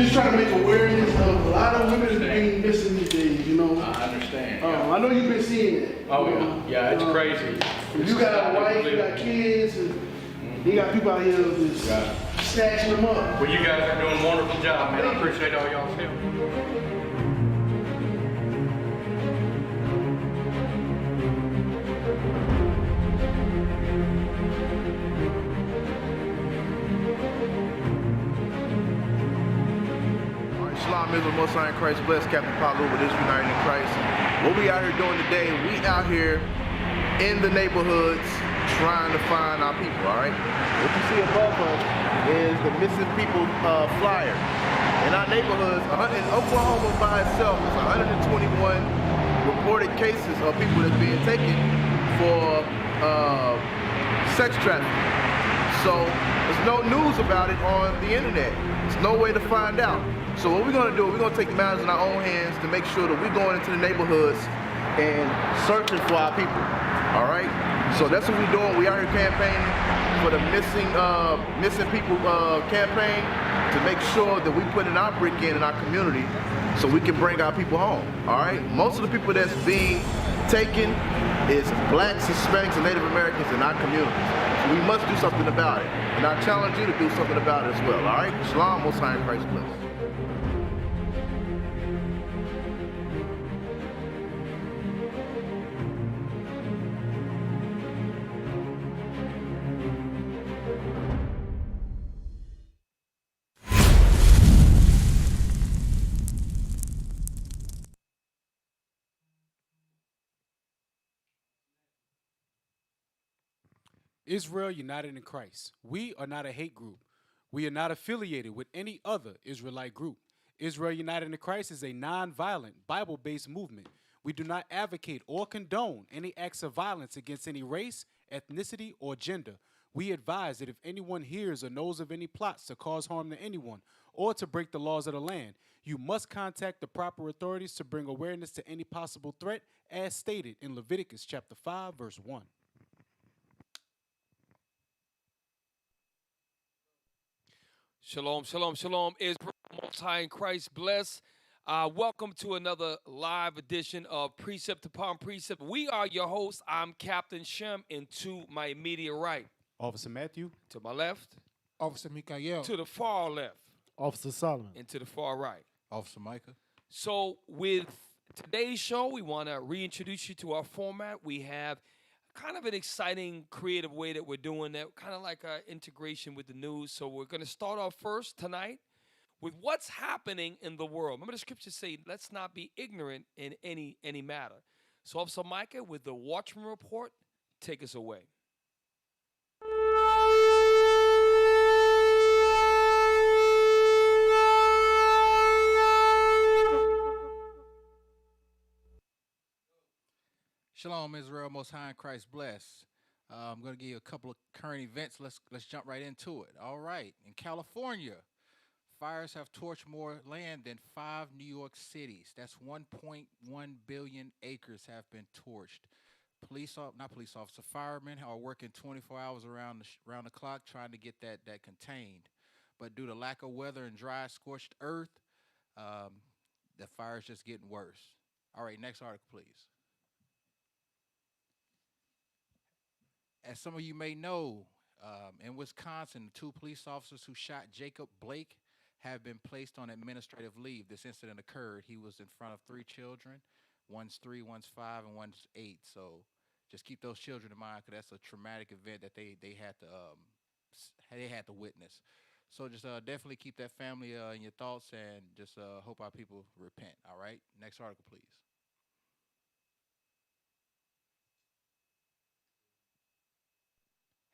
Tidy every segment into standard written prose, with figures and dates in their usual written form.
just trying to make awareness of a lot of women being missing these days, you know. I understand. I know you've been seeing it. Oh, yeah, it's crazy. You got a wife, you got kids, and you got people out here just snatching them up. Well, you guys are doing a wonderful job, man. I appreciate all y'all's help. Shalom, Israel, Most High in Christ, blessed Captain Palu with this United in Christ. What we out here doing today, we out here in the neighborhoods trying to find our people, all right? What you see above us is the missing people flyer. In our neighborhoods, in Oklahoma by itself, it's 121 reported cases of people that's being taken for sex trafficking. So there's no news about it on the internet. There's no way to find out. So what we're gonna do, we're gonna take matters in our own hands to make sure that we're going into the neighborhoods and searching for our people, all right? So that's what we're doing. We out here campaigning for the missing people campaign to make sure that we put in our brick in our community so we can bring our people home, all right? Most of the people that's being taken is blacks, Hispanics, and Native Americans in our community. So we must do something about it. And I challenge you to do something about it as well, all right? Shalom, Most High in Christ bless. Israel United in Christ. We are not a hate group. We are not affiliated with any other Israelite group. Israel United in Christ is a non-violent, Bible-based movement. We do not advocate or condone any acts of violence against any race, ethnicity, or gender. We advise that if anyone hears or knows of any plots to cause harm to anyone or to break the laws of the land, you must contact the proper authorities to bring awareness to any possible threat as stated in Leviticus chapter 5, verse 1. Shalom, shalom, shalom. Israel, Most High in Christ, bless. Welcome to another live edition of Precept upon Precept. We are your hosts. I'm Captain Shem, and to my immediate right, Officer Matthew. to my left, Officer Mikael. to the far left, Officer Solomon. and to the far right. Officer Micah. So with today's show, we want to reintroduce you to our format. We have kind of an exciting, creative way that we're doing that, kind of like an integration with the news. So we're going to start off first tonight with what's happening in the world. Remember the scriptures say, let's not be ignorant in any matter. So Officer Micah, with the Watchmen report, take us away. Shalom, Israel, Most High in Christ, bless. I'm going to give you a couple of current events. Let's jump right into it. All right. In California, fires have torched more land than 5 New York cities. That's 1.1 billion acres have been torched. Firemen are working 24 hours around the clock trying to get that contained. But due to lack of weather and dry, scorched earth, the fire's just getting worse. All right, next article, please. As some of you may know, in Wisconsin, 2 police officers who shot Jacob Blake have been placed on administrative leave. This incident occurred. He was in front of 3 children. One's 3, one's 5, and one's 8. So just keep those children in mind because that's a traumatic event that they had to witness. So just definitely keep that family in your thoughts and just hope our people repent. All right. Next article, please.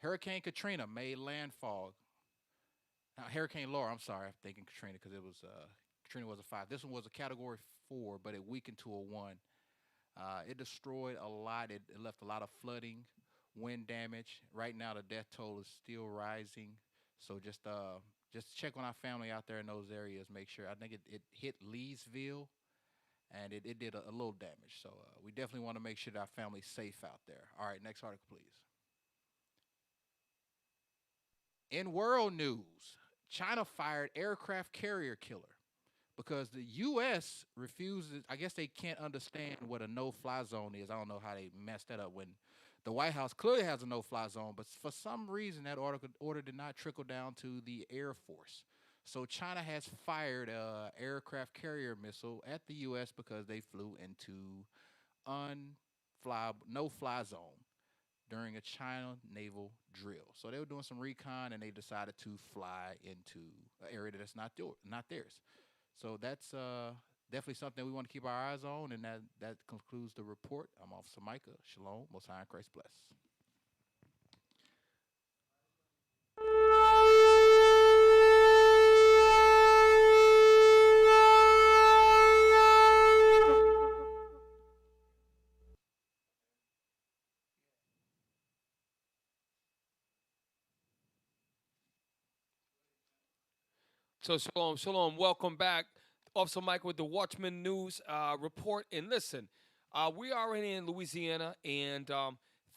Hurricane Katrina made landfall. Now, Hurricane Laura, I'm sorry, I'm thinking Katrina because Katrina was a 5. This one was a category 4, but it weakened to a 1. It destroyed a lot. It left a lot of flooding, wind damage. Right now, the death toll is still rising. So just check on our family out there in those areas. Make sure. I think it hit Leesville, and it did a little damage. So we definitely want to make sure that our family's safe out there. All right, next article, please. In world news, China fired aircraft carrier killer. because the U.S. refuses. I guess they can't understand what a no-fly zone is. I don't know how they messed that up when the White House clearly has a no-fly zone, but for some reason that order did not trickle down to the Air Force. So China has fired a aircraft carrier missile at the U.S. because they flew into no-fly zone during a China naval drill. So they were doing some recon, and they decided to fly into an area that's not theirs. So that's definitely something we want to keep our eyes on, and that concludes the report. I'm Officer Micah. Shalom. Most High in Christ bless. So shalom, shalom. Welcome back, Officer Mike with the Watchmen News report. And listen, we are already in Louisiana, and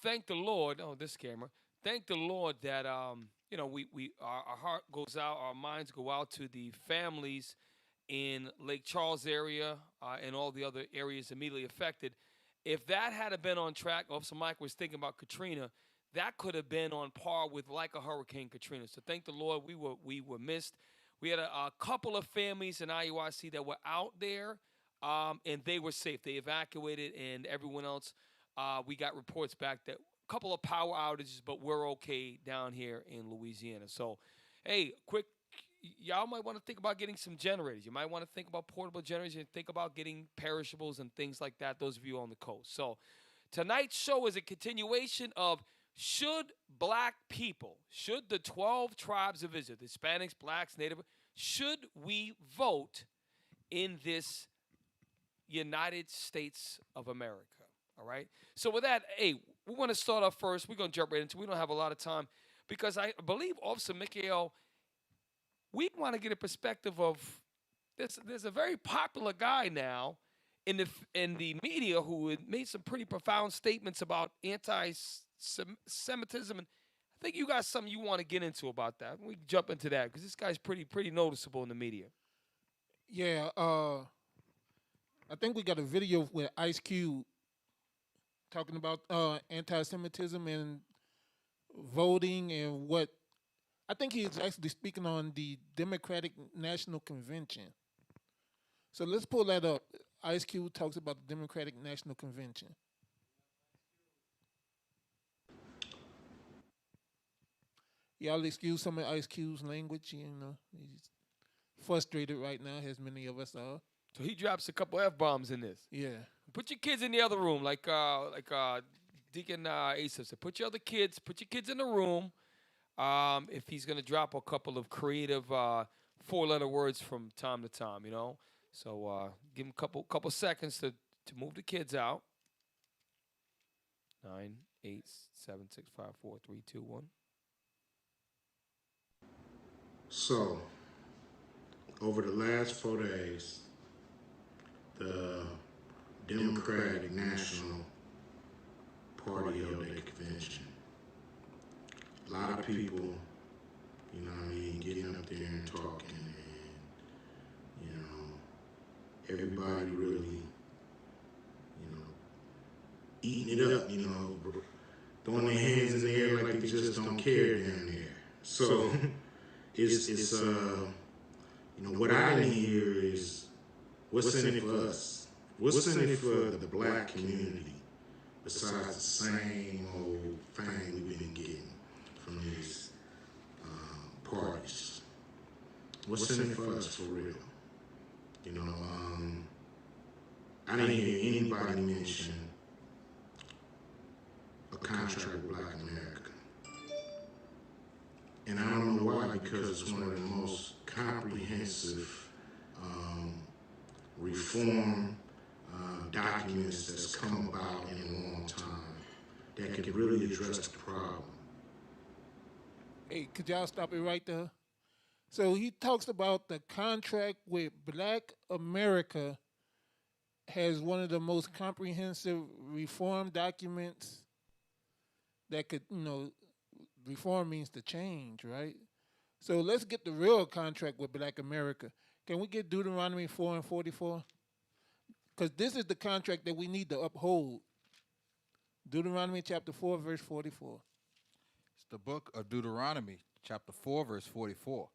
thank the Lord. Oh, this camera. Thank the Lord that our heart goes out, our minds go out to the families in Lake Charles area and all the other areas immediately affected. If that had been on track, Officer Mike was thinking about Katrina. That could have been on par with like a Hurricane Katrina. So thank the Lord we were missed. We had a couple of families in IUIC that were out there, and they were safe. They evacuated, and everyone else, we got reports back that a couple of power outages, but we're okay down here in Louisiana. So, hey, y'all might want to think about getting some generators. You might want to think about portable generators and think about getting perishables and things like that, those of you on the coast. So tonight's show is a continuation of should the 12 tribes of Israel, the Hispanics, blacks, Native, should we vote in this United States of America? All right. So with that, hey, we want to start off first. We're going to jump right into it. We don't have a lot of time because I believe Officer Mikael, we want to get a perspective of this. There's a very popular guy now in the media who made some pretty profound statements about anti-Semitism, and I think you got something you want to get into about that. We can jump into that because this guy's pretty noticeable in the media. Yeah, I think we got a video with Ice Cube talking about anti-Semitism and voting and what. I think he's actually speaking on the Democratic National Convention. So let's pull that up. Ice Cube talks about the Democratic National Convention. Y'all excuse some of Ice Cube's language, he's frustrated right now, as many of us are. So he drops a couple F-bombs in this. Yeah. Put your kids in the other room, like Deacon Asa said. Put your kids in the room. If he's gonna drop a couple of creative four-letter words from time to time, So give him a couple seconds to move the kids out. 9, 8, 7, 6, 5, 4, 3, 2, 1. So, over the last 4 days, the Democratic National Party held their convention. A lot of people, getting up there and talking, and, everybody really, eating it up, throwing their hands in the air like they just don't care down there. So, it's what I didn't hear is what's in it for us? What's in it for the black community besides the same old thing we've been getting from these parties? What's in it for us for real? I didn't hear anybody mention a contract with Black America. And I don't know why, because it's one of the most comprehensive reform documents that's come about in a long time that could really address the problem. Hey, could y'all stop it right there? So he talks about the contract with Black America has one of the most comprehensive reform documents that could, reform means to change, right? So let's get the real contract with Black America. Can we get Deuteronomy 4 and 44? Because this is the contract that we need to uphold. Deuteronomy chapter 4, verse 44. It's the book of Deuteronomy, chapter 4, verse 44.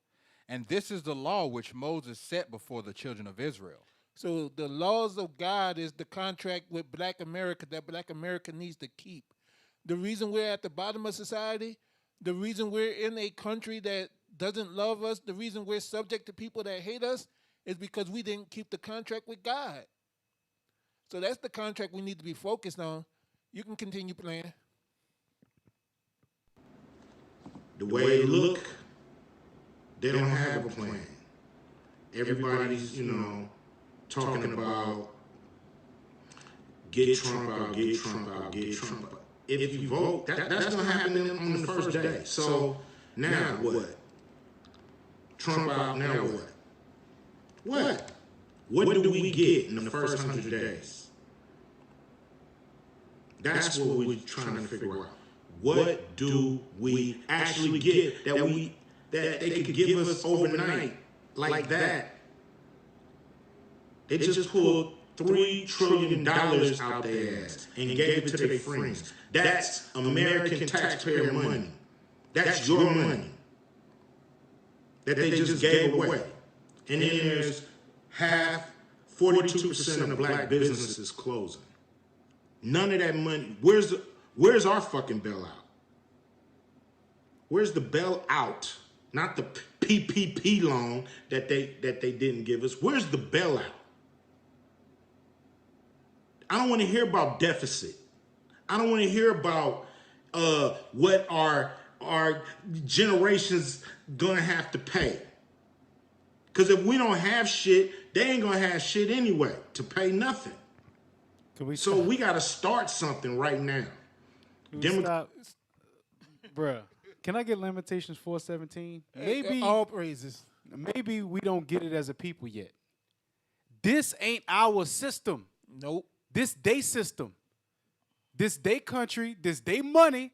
And this is the law which Moses set before the children of Israel. So the laws of God is the contract with Black America that Black America needs to keep. The reason we're at the bottom of society, the reason we're in a country that doesn't love us, the reason we're subject to people that hate us is because we didn't keep the contract with God. So that's the contract we need to be focused on. You can continue playing. The way it look, they don't have a plan. Everybody's, talking about get Trump out, get Trump out, get Trump out. If you vote, that's going to happen on the first day. So now what? Trump out, now what? What? What do we get in the first 100 days? That's what we're trying to figure out. What do we actually get that they could give us overnight like that? They just pulled $3 trillion out their ass and gave it to their friends. That's American taxpayer money. That's your money that they just gave away. And then there's 42% of Black businesses closing. None of that money. Where's our fucking bailout? Where's the bailout? Not the PPP loan that they didn't give us. Where's the bailout? I don't want to hear about deficit. I don't want to hear about what our generations gonna have to pay. Because if we don't have shit, they ain't gonna have shit anyway to pay nothing. So we got to start something right now. Stop. Bruh, can I get Lamentations 4:17? Maybe all praises. Maybe we don't get it as a people yet. This ain't our system. Nope. This they system. This they country. This they money.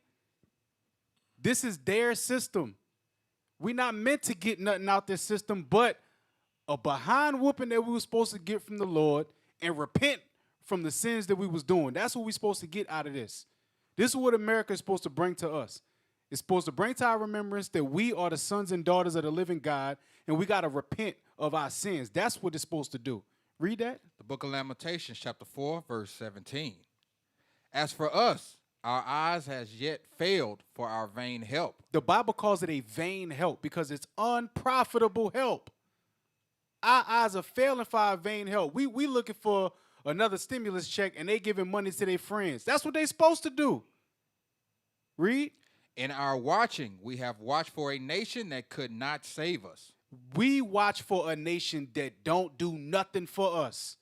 This is their system. We not meant to get nothing out this system but a behind whooping that we were supposed to get from the Lord and repent from the sins that we was doing. That's what we're supposed to get out of this. This is what America is supposed to bring to us. It's supposed to bring to our remembrance that we are the sons and daughters of the living God, and we got to repent of our sins. That's what it's supposed to do. Read that. The book of Lamentations, chapter 4, verse 17. As for us, our eyes has yet failed for our vain help. The Bible calls it a vain help because it's unprofitable help. Our eyes are failing for our vain help. We looking for another stimulus check, and they giving money to their friends. That's what they supposed to do. Read. In our watching, we have watched for a nation that could not save us. We watch for a nation that don't do nothing for us.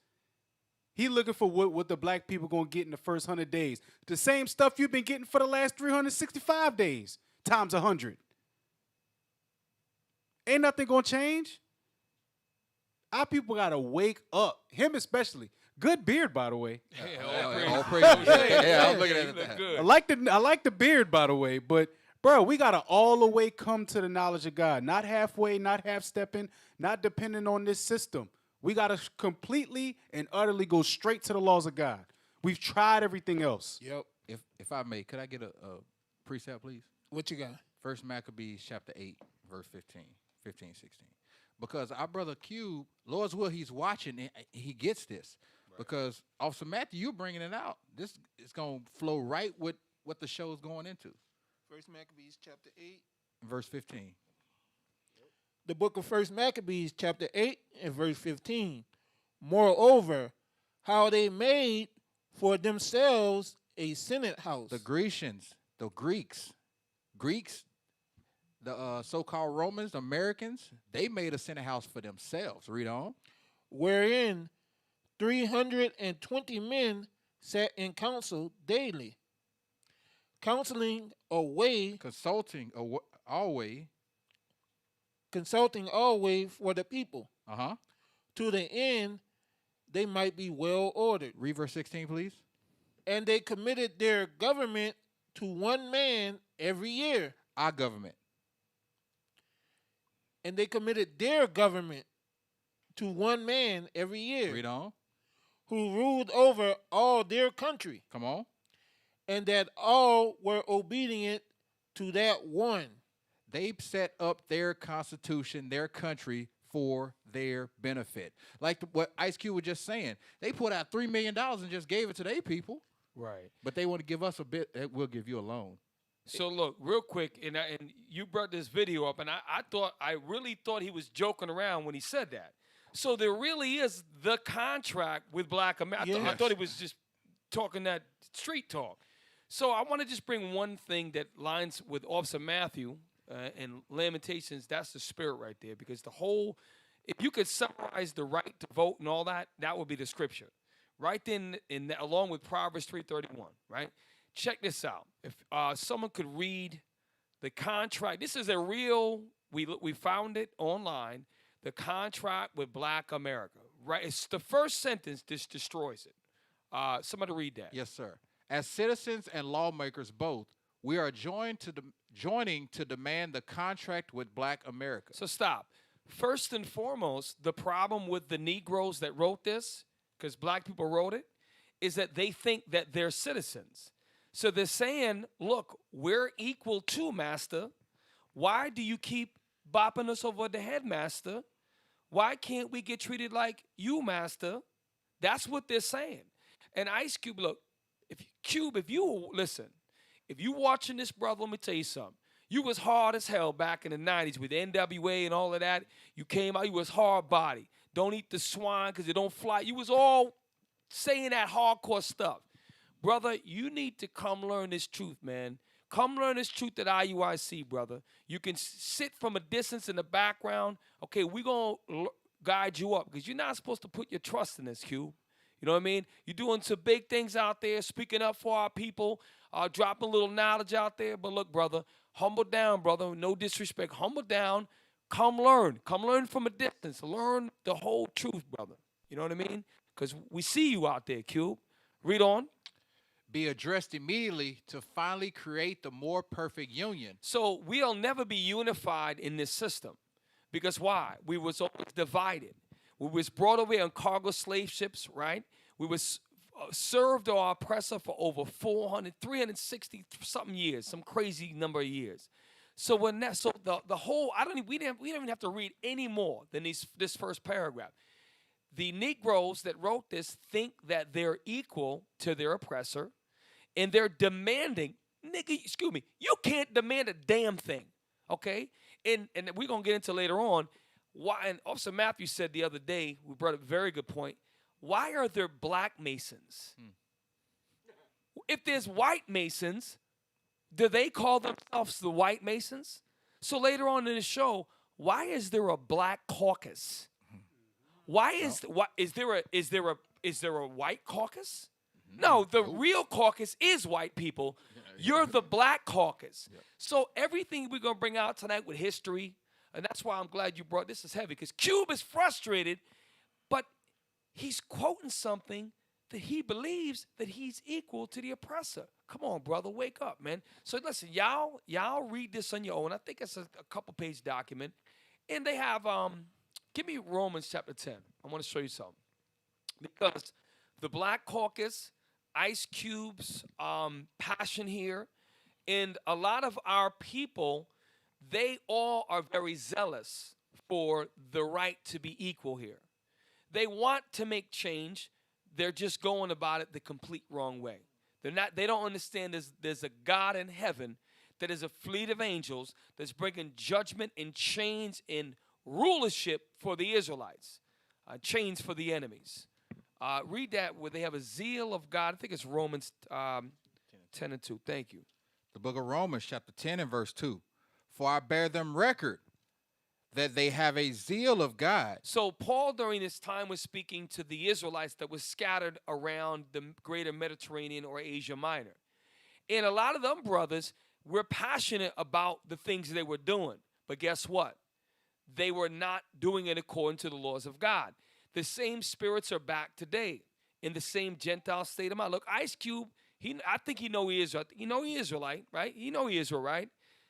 He looking for what the black people gonna get in the first 100 days. The same stuff you've been getting for the last 365 days times 100. Ain't nothing gonna change. Our people gotta wake up. Him especially. Good beard, by the way. All praise. Yeah, I was looking at that. I like the beard, by the way. But bro, we gotta all the way come to the knowledge of God. Not halfway, not half stepping, not depending on this system. We gotta completely and utterly go straight to the laws of God. We've tried everything else. Yep. If I may, could I get a precept, please? What you got? First Maccabees chapter 8, verse 15, 16. Because our brother Q, Lord's will, he's watching and he gets this. Right. Because Officer Matthew, you're bringing it out. This is going to flow right with what the show is going into. First Maccabees chapter 8. Verse 15. The book of First Maccabees chapter 8 and verse 15. Moreover, how they made for themselves a senate house. The Grecians, the Greeks, the so-called Romans, the Americans, they made a senate house for themselves. Read on. Wherein 320 men sat in council daily, consulting always for the people, to the end they might be well ordered. Read verse 16, please. And they committed their government to one man every year. Our government. And they committed their government to one man every year, Read on. who ruled over all their country, Come on. and that all were obedient to that one. They set up their constitution, their country, for their benefit. Like what Ice Cube was just saying. They put out $3 million and just gave it to their people, Right. but they want to give us a bit. We'll give you a loan. So look, real quick, and you brought this video up, and I really thought he was joking around when he said that. So there really is the contract with Black America. I Yes. thought he was just talking that street talk. So I want to just bring one thing that lines with Officer Matthew and Lamentations. That's the spirit right there, because the whole, if you could summarize the right to vote and all that, that would be the scripture, right then, along with Proverbs 3:31, right? Check this out. If someone could read the contract, this is a real. We found it online. The contract with Black America, right? It's the first sentence. This destroys it. Somebody read that. Yes, sir. As citizens and lawmakers both, we are joining to demand the contract with Black America. So stop. First and foremost, the problem with the Negroes that wrote this, because Black people wrote it, is that they think that they're citizens. So they're saying, look, we're equal to master. Why do you keep bopping us over the head, master? Why can't we get treated like you, master? That's what they're saying. And Ice Cube, look, if you watching this, brother, let me tell you something. You was hard as hell back in the 90s with NWA and all of that. You came out, you was hard body. Don't eat the swine because it don't fly. You was all saying that hardcore stuff. Brother, you need to come learn this truth, man. Come learn this truth at IUIC, brother. You can sit from a distance in the background. Okay, we're going to guide you up, because you're not supposed to put your trust in this, Q. You know what I mean? You're doing some big things out there, speaking up for our people, dropping a little knowledge out there. But look, brother, humble down, brother. No disrespect. Humble down. Come learn. Come learn from a distance. Learn the whole truth, brother. You know what I mean? Because we see you out there, Q. Read on. Be addressed immediately to finally create the more perfect union. So we'll never be unified in this system. Because why? We was always divided. We was brought over here on cargo slave ships, right? We was served our oppressor for over 360-something years, some crazy number of years. So when that, so the whole, we don't even have to read any more than this first paragraph. The Negroes that wrote this think that they're equal to their oppressor, and they're demanding, nigga, excuse me, you can't demand a damn thing, okay? And we're going to get into later on, why, and Officer Matthew said the other day, we brought up a very good point, why are there Black Masons? If there's white Masons, do they call themselves the white Masons? So later on in the show, why is there a Black caucus? Why is there a white caucus? No, the real caucus is white people. You're the Black caucus. So everything we're gonna bring out tonight with history, and that's why I'm glad you brought this is heavy, because Cube is frustrated, but he's quoting something that he believes that he's equal to the oppressor. Come on, brother, wake up, man. So listen, y'all read this on your own. I think it's a couple-page document, and they have give me Romans chapter 10. I want to show you something. Because the Black Caucus, Ice Cube's passion here, and a lot of our people, they all are very zealous for the right to be equal here. They want to make change. They're just going about it the complete wrong way. They don't understand there's a God in heaven that is a fleet of angels that's bringing judgment and chains and rulership for the Israelites, chains for the enemies. Read that where they have a zeal of God. I think it's Romans 10 and 2. Thank you. The book of Romans, chapter 10 and verse 2. For I bear them record that they have a zeal of God. So Paul during this time was speaking to the Israelites that was scattered around the greater Mediterranean or Asia Minor. And a lot of them brothers were passionate about the things they were doing. But guess what? They were not doing it according to the laws of God. The same spirits are back today in the same Gentile state of mind. Look, Ice Cube, I think he know he is. You know he Israelite, right? He know he Israel, right?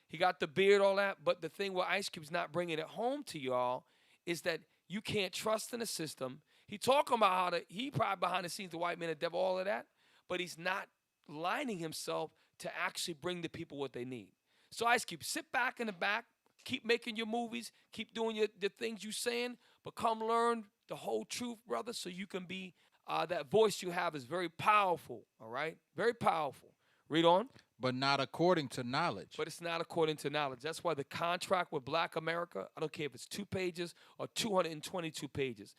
He got the beard, all that. But the thing where Ice Cube's not bringing it home to y'all is that You can't trust in the system. He talking about how he probably behind the scenes, the white man, the devil, all of that, but he's not lining himself to actually bring the people what they need. So Ice Cube, sit back in the back, keep making your movies, keep doing the things you saying, but come learn the whole truth, brother, so you can be, that voice you have is very powerful, all right? Very powerful. Read on. But not according to knowledge. But it's not according to knowledge. That's why the contract with Black America, I don't care if it's 2 pages or 222 pages,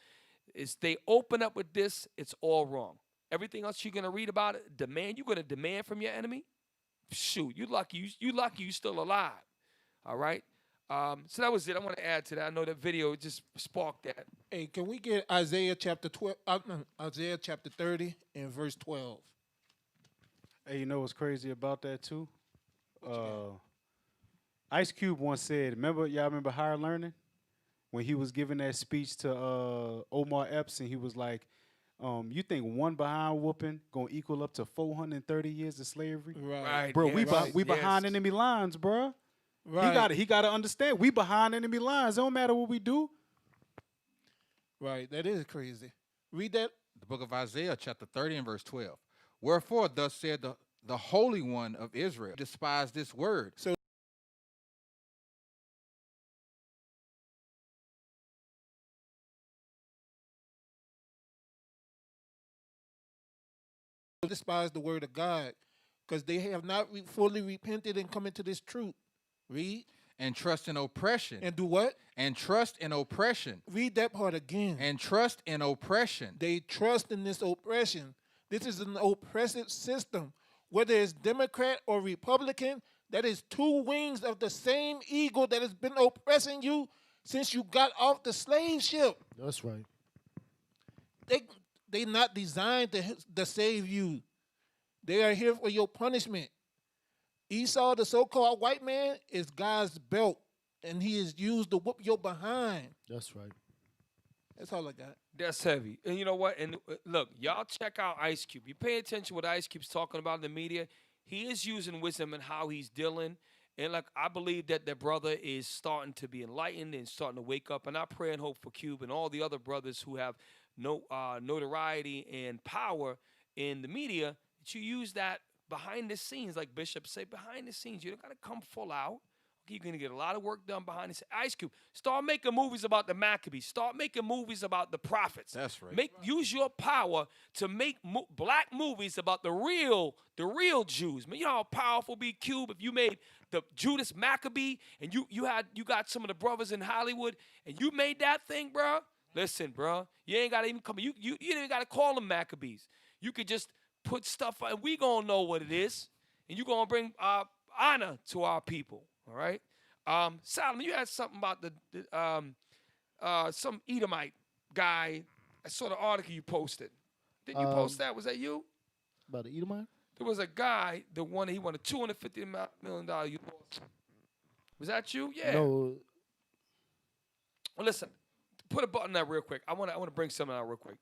is they open up with this, it's all wrong. Everything else you're going to read about it, you're going to demand from your enemy? Shoot, you lucky you still alive. All right? So that was it. I want to add to that. I know that video just sparked that. Hey, can we get Isaiah chapter 12? Isaiah chapter 30 and verse 12. Hey, you know what's crazy about that too? Ice Cube once said, y'all remember Higher Learning? When he was giving that speech to Omar Epps, and he was like, you think one behind whooping gonna equal up to 430 years of slavery? Right. Bro, Yeah, we behind enemy lines, bro. Right. He gotta understand, we behind enemy lines. It don't matter what we do. Right. That is crazy. Read that. The book of Isaiah, chapter 30 and verse 12. Wherefore, thus said the Holy One of Israel, despise this word. So despise the word of God, because they have not fully repented and come into this truth. Read. And trust in oppression. And do what? And trust in oppression. Read that part again. And trust in oppression. They trust in this oppression. This is an oppressive system. Whether it's Democrat or Republican, that is 2 wings of the same eagle that has been oppressing you since you got off the slave ship. That's right. They not designed to save you. They are here for your punishment. Esau, the so-called white man, is God's belt, and he is used to whoop your behind. That's right. That's all I got. That's heavy. And you know what? And look, y'all check out Ice Cube. You pay attention to what Ice Cube's talking about in the media. He is using wisdom and how he's dealing. And like, I believe that the brother is starting to be enlightened and starting to wake up. And I pray and hope for Cube and all the other brothers who have notoriety and power in the media, that you use that behind the scenes, like Bishop say, behind the scenes. You don't got to come full out. You're going to get a lot of work done behind the scenes. Ice Cube, start making movies about the Maccabees. Start making movies about the prophets. That's right. Use your power to make black movies about the real Jews. Man, you know how powerful be Cube if you made the Judas Maccabee and you got some of the brothers in Hollywood and you made that thing, bro. Listen, bro, you ain't got to even come. You ain't even got to call them Maccabees. You could just put stuff, and we gonna know what it is, and you gonna bring honor to our people. All right, Solomon, you had something about some Edomite guy. I saw the article you posted. Didn't you post that? Was that you? About the Edomite? There was a guy he wanted $250 million. You lost. Was that you? Yeah. No. Well, listen, put a button there real quick. I want to bring something out real quick.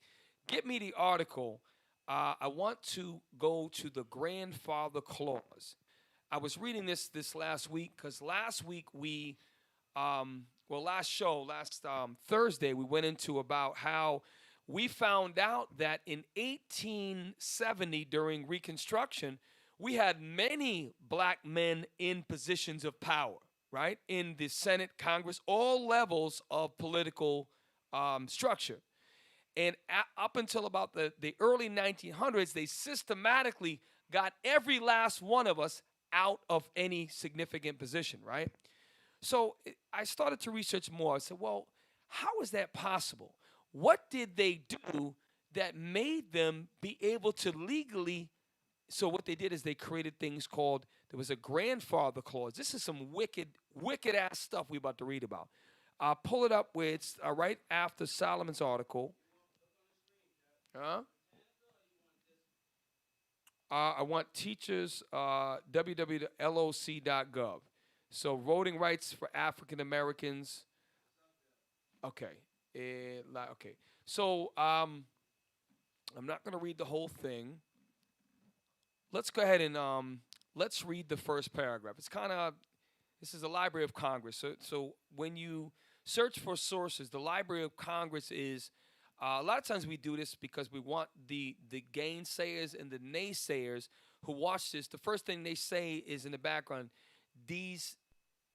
Get me the article. I want to go to the grandfather clause. I was reading this last week because last week last Thursday, we went into about how we found out that in 1870 during Reconstruction, we had many black men in positions of power, right? In the Senate, Congress, all levels of political structure. And up until about the early 1900s, they systematically got every last one of us out of any significant position, right? So I started to research more. I said, well, how is that possible? What did they do that made them be able to legally? So what they did is they created things called, there was a grandfather clause. This is some wicked ass stuff we're about to read about. I'll pull it up where it's right after Solomon's article. I want teachers, www.loc.gov. So voting rights for African Americans. Okay. Okay. So I'm not going to read the whole thing. Let's go ahead and let's read the first paragraph. It's kind of, this is a Library of Congress. So when you Search for sources. The Library of Congress is, a lot of times we do this because we want the gainsayers and the naysayers who watch this. The first thing they say is in the background, these,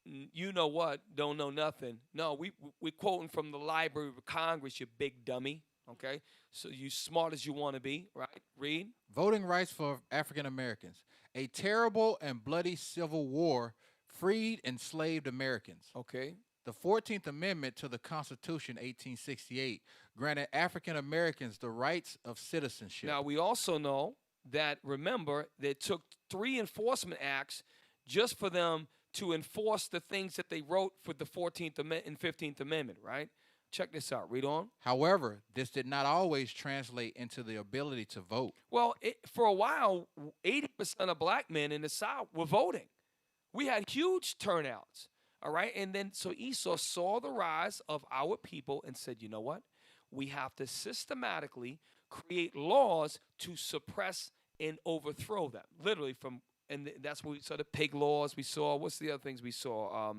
you know what, don't know nothing. No, we're quoting from the Library of Congress, you big dummy. Okay? So you smart as you want to be, right? Read. Voting rights for African Americans. A terrible and bloody civil war freed enslaved Americans. Okay. The 14th Amendment to the Constitution, 1868, granted African Americans the rights of citizenship. Now, we also know that, remember, they took 3 enforcement acts just for them to enforce the things that they wrote for the 14th and 15th Amendment, right? Check this out. Read on. However, this did not always translate into the ability to vote. Well, for a while, 80% of black men in the South were voting. We had huge turnouts, all right? And then so Esau saw the rise of our people and said, you know what? We have to systematically create laws to suppress and overthrow them. Literally from, and that's what we saw, the pig laws we saw. What's the other things we saw?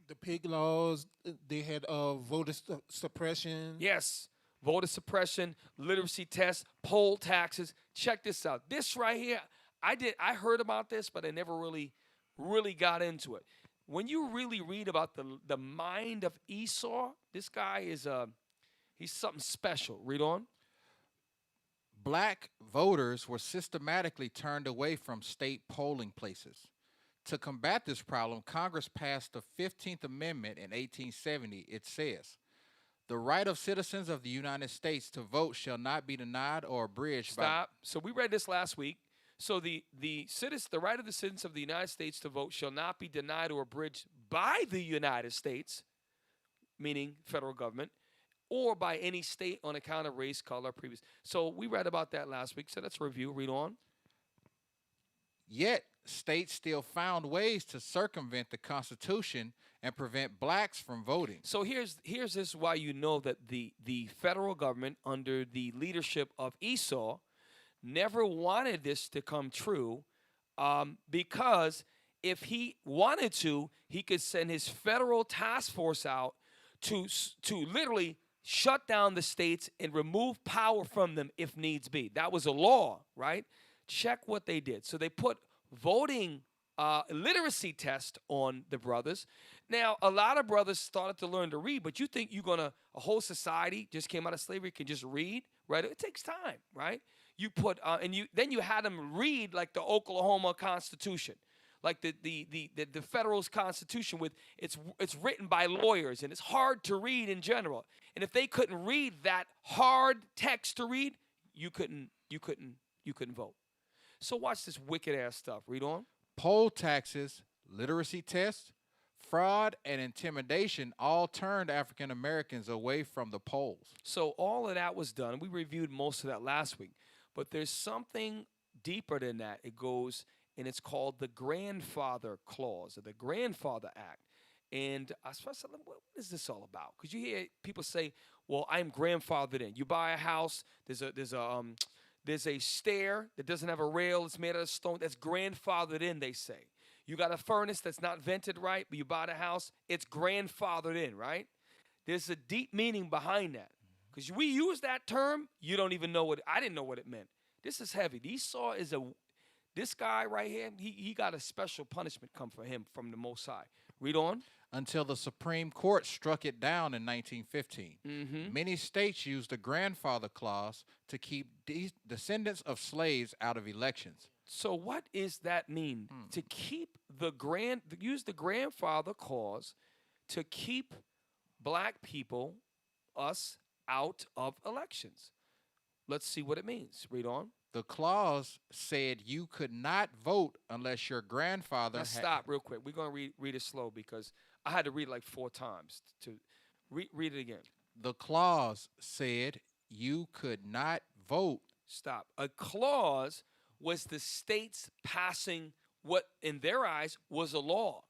The pig laws, they had voter suppression. Yes, voter suppression, literacy tests, poll taxes. Check this out. This right here, I heard about this, but I never really got into it. When you really read about the mind of Esau, this guy is he's something special. Read on. Black voters were systematically turned away from state polling places. To combat this problem, Congress passed the 15th Amendment in 1870. It says, the right of citizens of the United States to vote shall not be denied or abridged. Stop. So we read this last week. So the right of the citizens of the United States to vote shall not be denied or abridged by the United States, meaning federal government, or by any state on account of race, color, previous. So we read about that last week. So let's review. Read on. Yet, states still found ways to circumvent the Constitution and prevent blacks from voting. So here's this why you know that the federal government under the leadership of Esau never wanted this to come true, because if he wanted to, he could send his federal task force out to literally shut down the states and remove power from them if needs be. That was a law, right? Check what they did. So they put voting literacy test on the brothers. Now, a lot of brothers started to learn to read, but you think a whole society just came out of slavery can just read, right? It takes time, right? You put then you had them read like the Oklahoma Constitution, like the Federalist Constitution with it's written by lawyers and it's hard to read in general. And if they couldn't read that hard text to read, you couldn't vote. So watch this wicked ass stuff. Read on. Poll taxes, literacy tests, fraud, and intimidation all turned African Americans away from the polls. So all of that was done. We reviewed most of that last week. But there's something deeper than that. It goes, and it's called the Grandfather Clause or the Grandfather Act. And I was like, what is this all about? Because you hear people say, well, I'm grandfathered in. You buy a house, there's a stair that doesn't have a rail. It's made out of stone. That's grandfathered in, they say. You got a furnace that's not vented right, but you buy the house. It's grandfathered in, right? There's a deep meaning behind that. Because we use that term, you don't even know I didn't know what it meant. This is heavy. Esau is this guy right here, he got a special punishment come for him from the Most High. Read on. Until the Supreme Court struck it down in 1915. Mm-hmm. Many states used the grandfather clause to keep descendants of slaves out of elections. So what does that mean? To keep use the grandfather clause to keep black people, us, out of elections. Let's see what it means. Read on. The clause said you could not vote unless your grandfather Now stop real quick. We're going to read it slow because I had to read it like 4 times to read it again. The clause said you could not vote. Stop. A clause was the states passing what in their eyes was a law.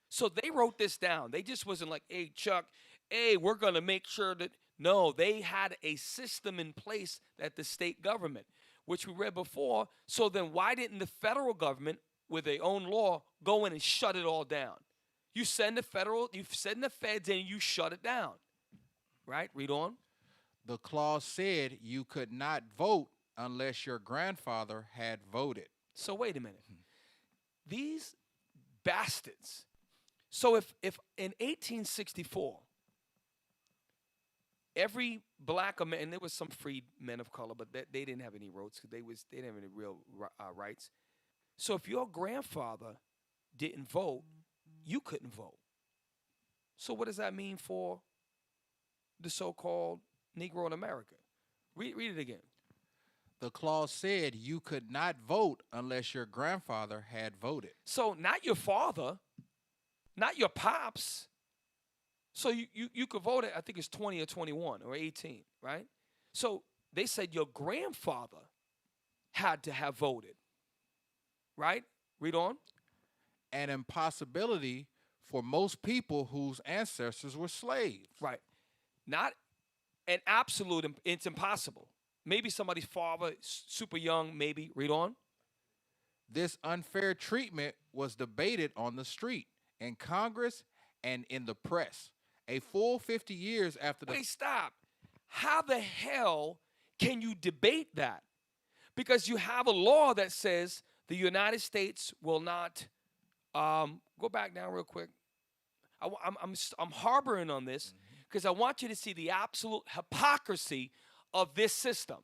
So they wrote this down. They just wasn't like, hey, Chuck, hey, we're going to make sure that. No, they had a system in place at the state government, which we read before. So then why didn't the federal government, with their own law, go in and shut it all down? You send the feds in and you shut it down. Right? Read on. The clause said you could not vote unless your grandfather had voted. So wait a minute. These bastards. So if in 1864, every black American, and there was some freed men of color, but they didn't have any votes because they didn't have any real rights. So if your grandfather didn't vote, you couldn't vote. So what does that mean for the so-called Negro in America? Read it again. The clause said you could not vote unless your grandfather had voted. So not your father, not your pops. So you could vote at, I think it's 20 or 21 or 18, right? So they said your grandfather had to have voted, right? Read on. An impossibility for most people whose ancestors were slaves. Right. Not an absolute, it's impossible. Maybe somebody's father, super young, maybe. Read on. This unfair treatment was debated on the street, in Congress, and in the press. A full 50 years after the... Wait, stop. How the hell can you debate that? Because you have a law that says the United States will not... go back down real quick. I'm harboring on this because I want you to see the absolute hypocrisy of this system.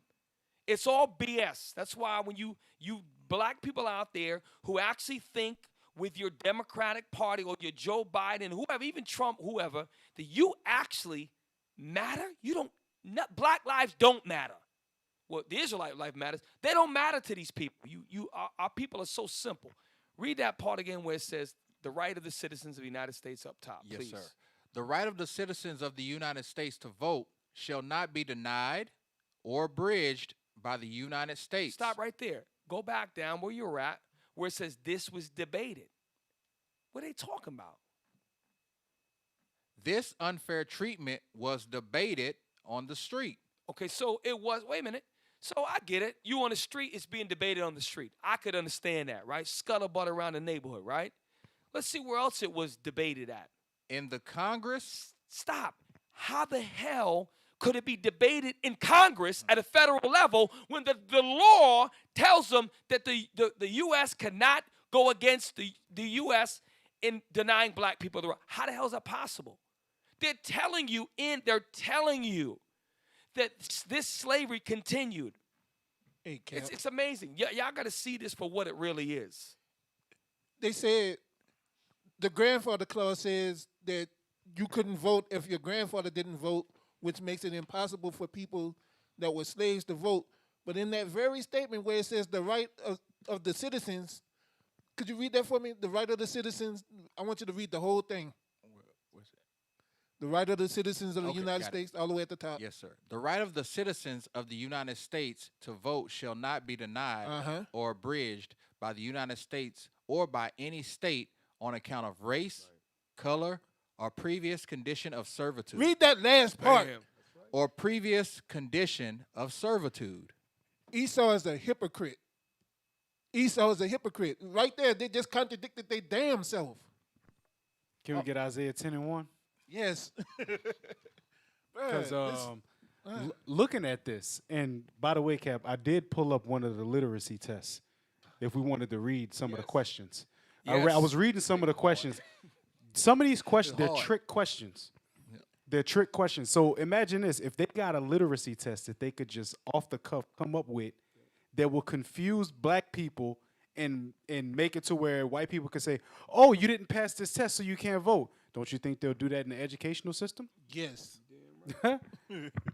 It's all BS. That's why when you black people out there who actually think with your Democratic Party or your Joe Biden, whoever, even Trump, whoever, that you actually matter, black lives don't matter. Well, the Israelite life matters. They don't matter to these people. Our people are so simple. Read that part again where it says the right of the citizens of the United States up top, please. Yes, sir. The right of the citizens of the United States to vote shall not be denied or abridged by the United States. Stop right there. Go back down where you're at, where it says this was debated. What are they talking about? This unfair treatment was debated on the street. Okay, so it was, wait a minute. So I get it. You on the street, it's being debated on the street. I could understand that, right? Scuttlebutt around the neighborhood, right? Let's see where else it was debated at. In the Congress? Stop. How the hell could it be debated in Congress at a federal level when the law tells them that the U.S. cannot go against the U.S. in denying black people the right? How the hell is that possible? They're telling you that this slavery continued. Hey, Cap. It's amazing. Y'all got to see this for what it really is. They said the grandfather clause says that you couldn't vote if your grandfather didn't vote, which makes it impossible for people that were slaves to vote. But in that very statement where it says the right of the citizens, could you read that for me? The right of the citizens, I want you to read the whole thing. Where's that? The right of the citizens of the United got it. States, all the way at the top. Yes, sir. The right of the citizens of the United States to vote shall not be denied or abridged by the United States or by any state on account of race, color, or previous condition of servitude. Read that last part. Bam. Or previous condition of servitude. Esau is a hypocrite. Esau is a hypocrite. Right there, they just contradicted their damn self. Can we get Isaiah 10 and 1? Yes. Because looking at this, and by the way, Cap, I did pull up one of the literacy tests if we wanted to read some of the questions. Yes. I was reading some of the questions. Some of these questions, they're trick questions. They're trick questions. So imagine this. If they got a literacy test that they could just off the cuff come up with that will confuse black people and make it to where white people can say, oh, you didn't pass this test, so you can't vote. Don't you think they'll do that in the educational system? Yes.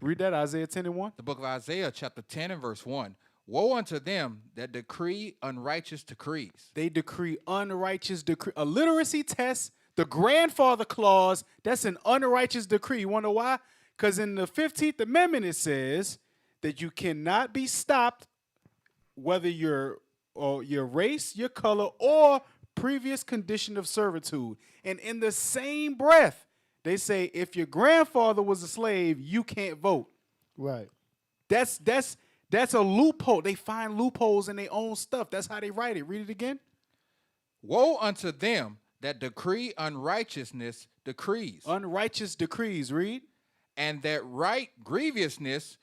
Read that, Isaiah 10 and 1. The book of Isaiah, chapter 10 and verse 1. Woe unto them that decree unrighteous decrees. They decree unrighteous decree. A literacy test, the grandfather clause, that's an unrighteous decree. You want to know why? Because in the 15th Amendment, it says that you cannot be stopped whether your race, your color, or previous condition of servitude. And in the same breath, they say if your grandfather was a slave, you can't vote. Right. That's a loophole. They find loopholes in their own stuff. That's how they write it. Read it again. Woe unto them that decree unrighteousness decrees, Unrighteous decrees, read. and that right grievousness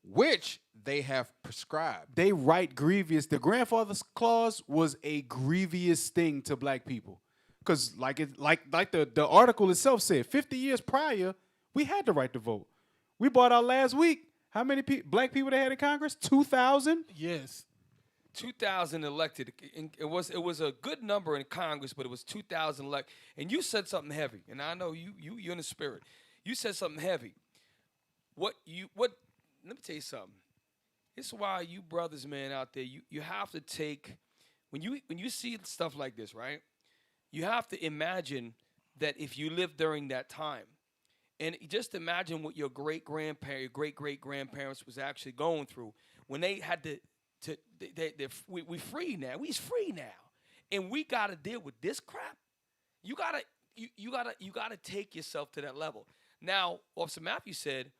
which they have prescribed. They right grievous. The grandfather's clause was a grievous thing to black people. Because like the article itself said, 50 years prior, we had the right to vote. We bought out last week. How many black people they had in Congress? 2,000? Yes. 2,000 elected. It was a good number in Congress, but it was 2,000 elected. And you said something heavy, and I know you're in the spirit. You said something heavy. Let me tell you something. It's why you brothers, man, out there, you have to take, when you see stuff like this, right? You have to imagine that if you lived during that time, and just imagine what your great-great-grandparents was actually going through when they had we free now. We's free now, and we got to deal with this crap. You gotta take yourself to that level. Now, Officer Matthews said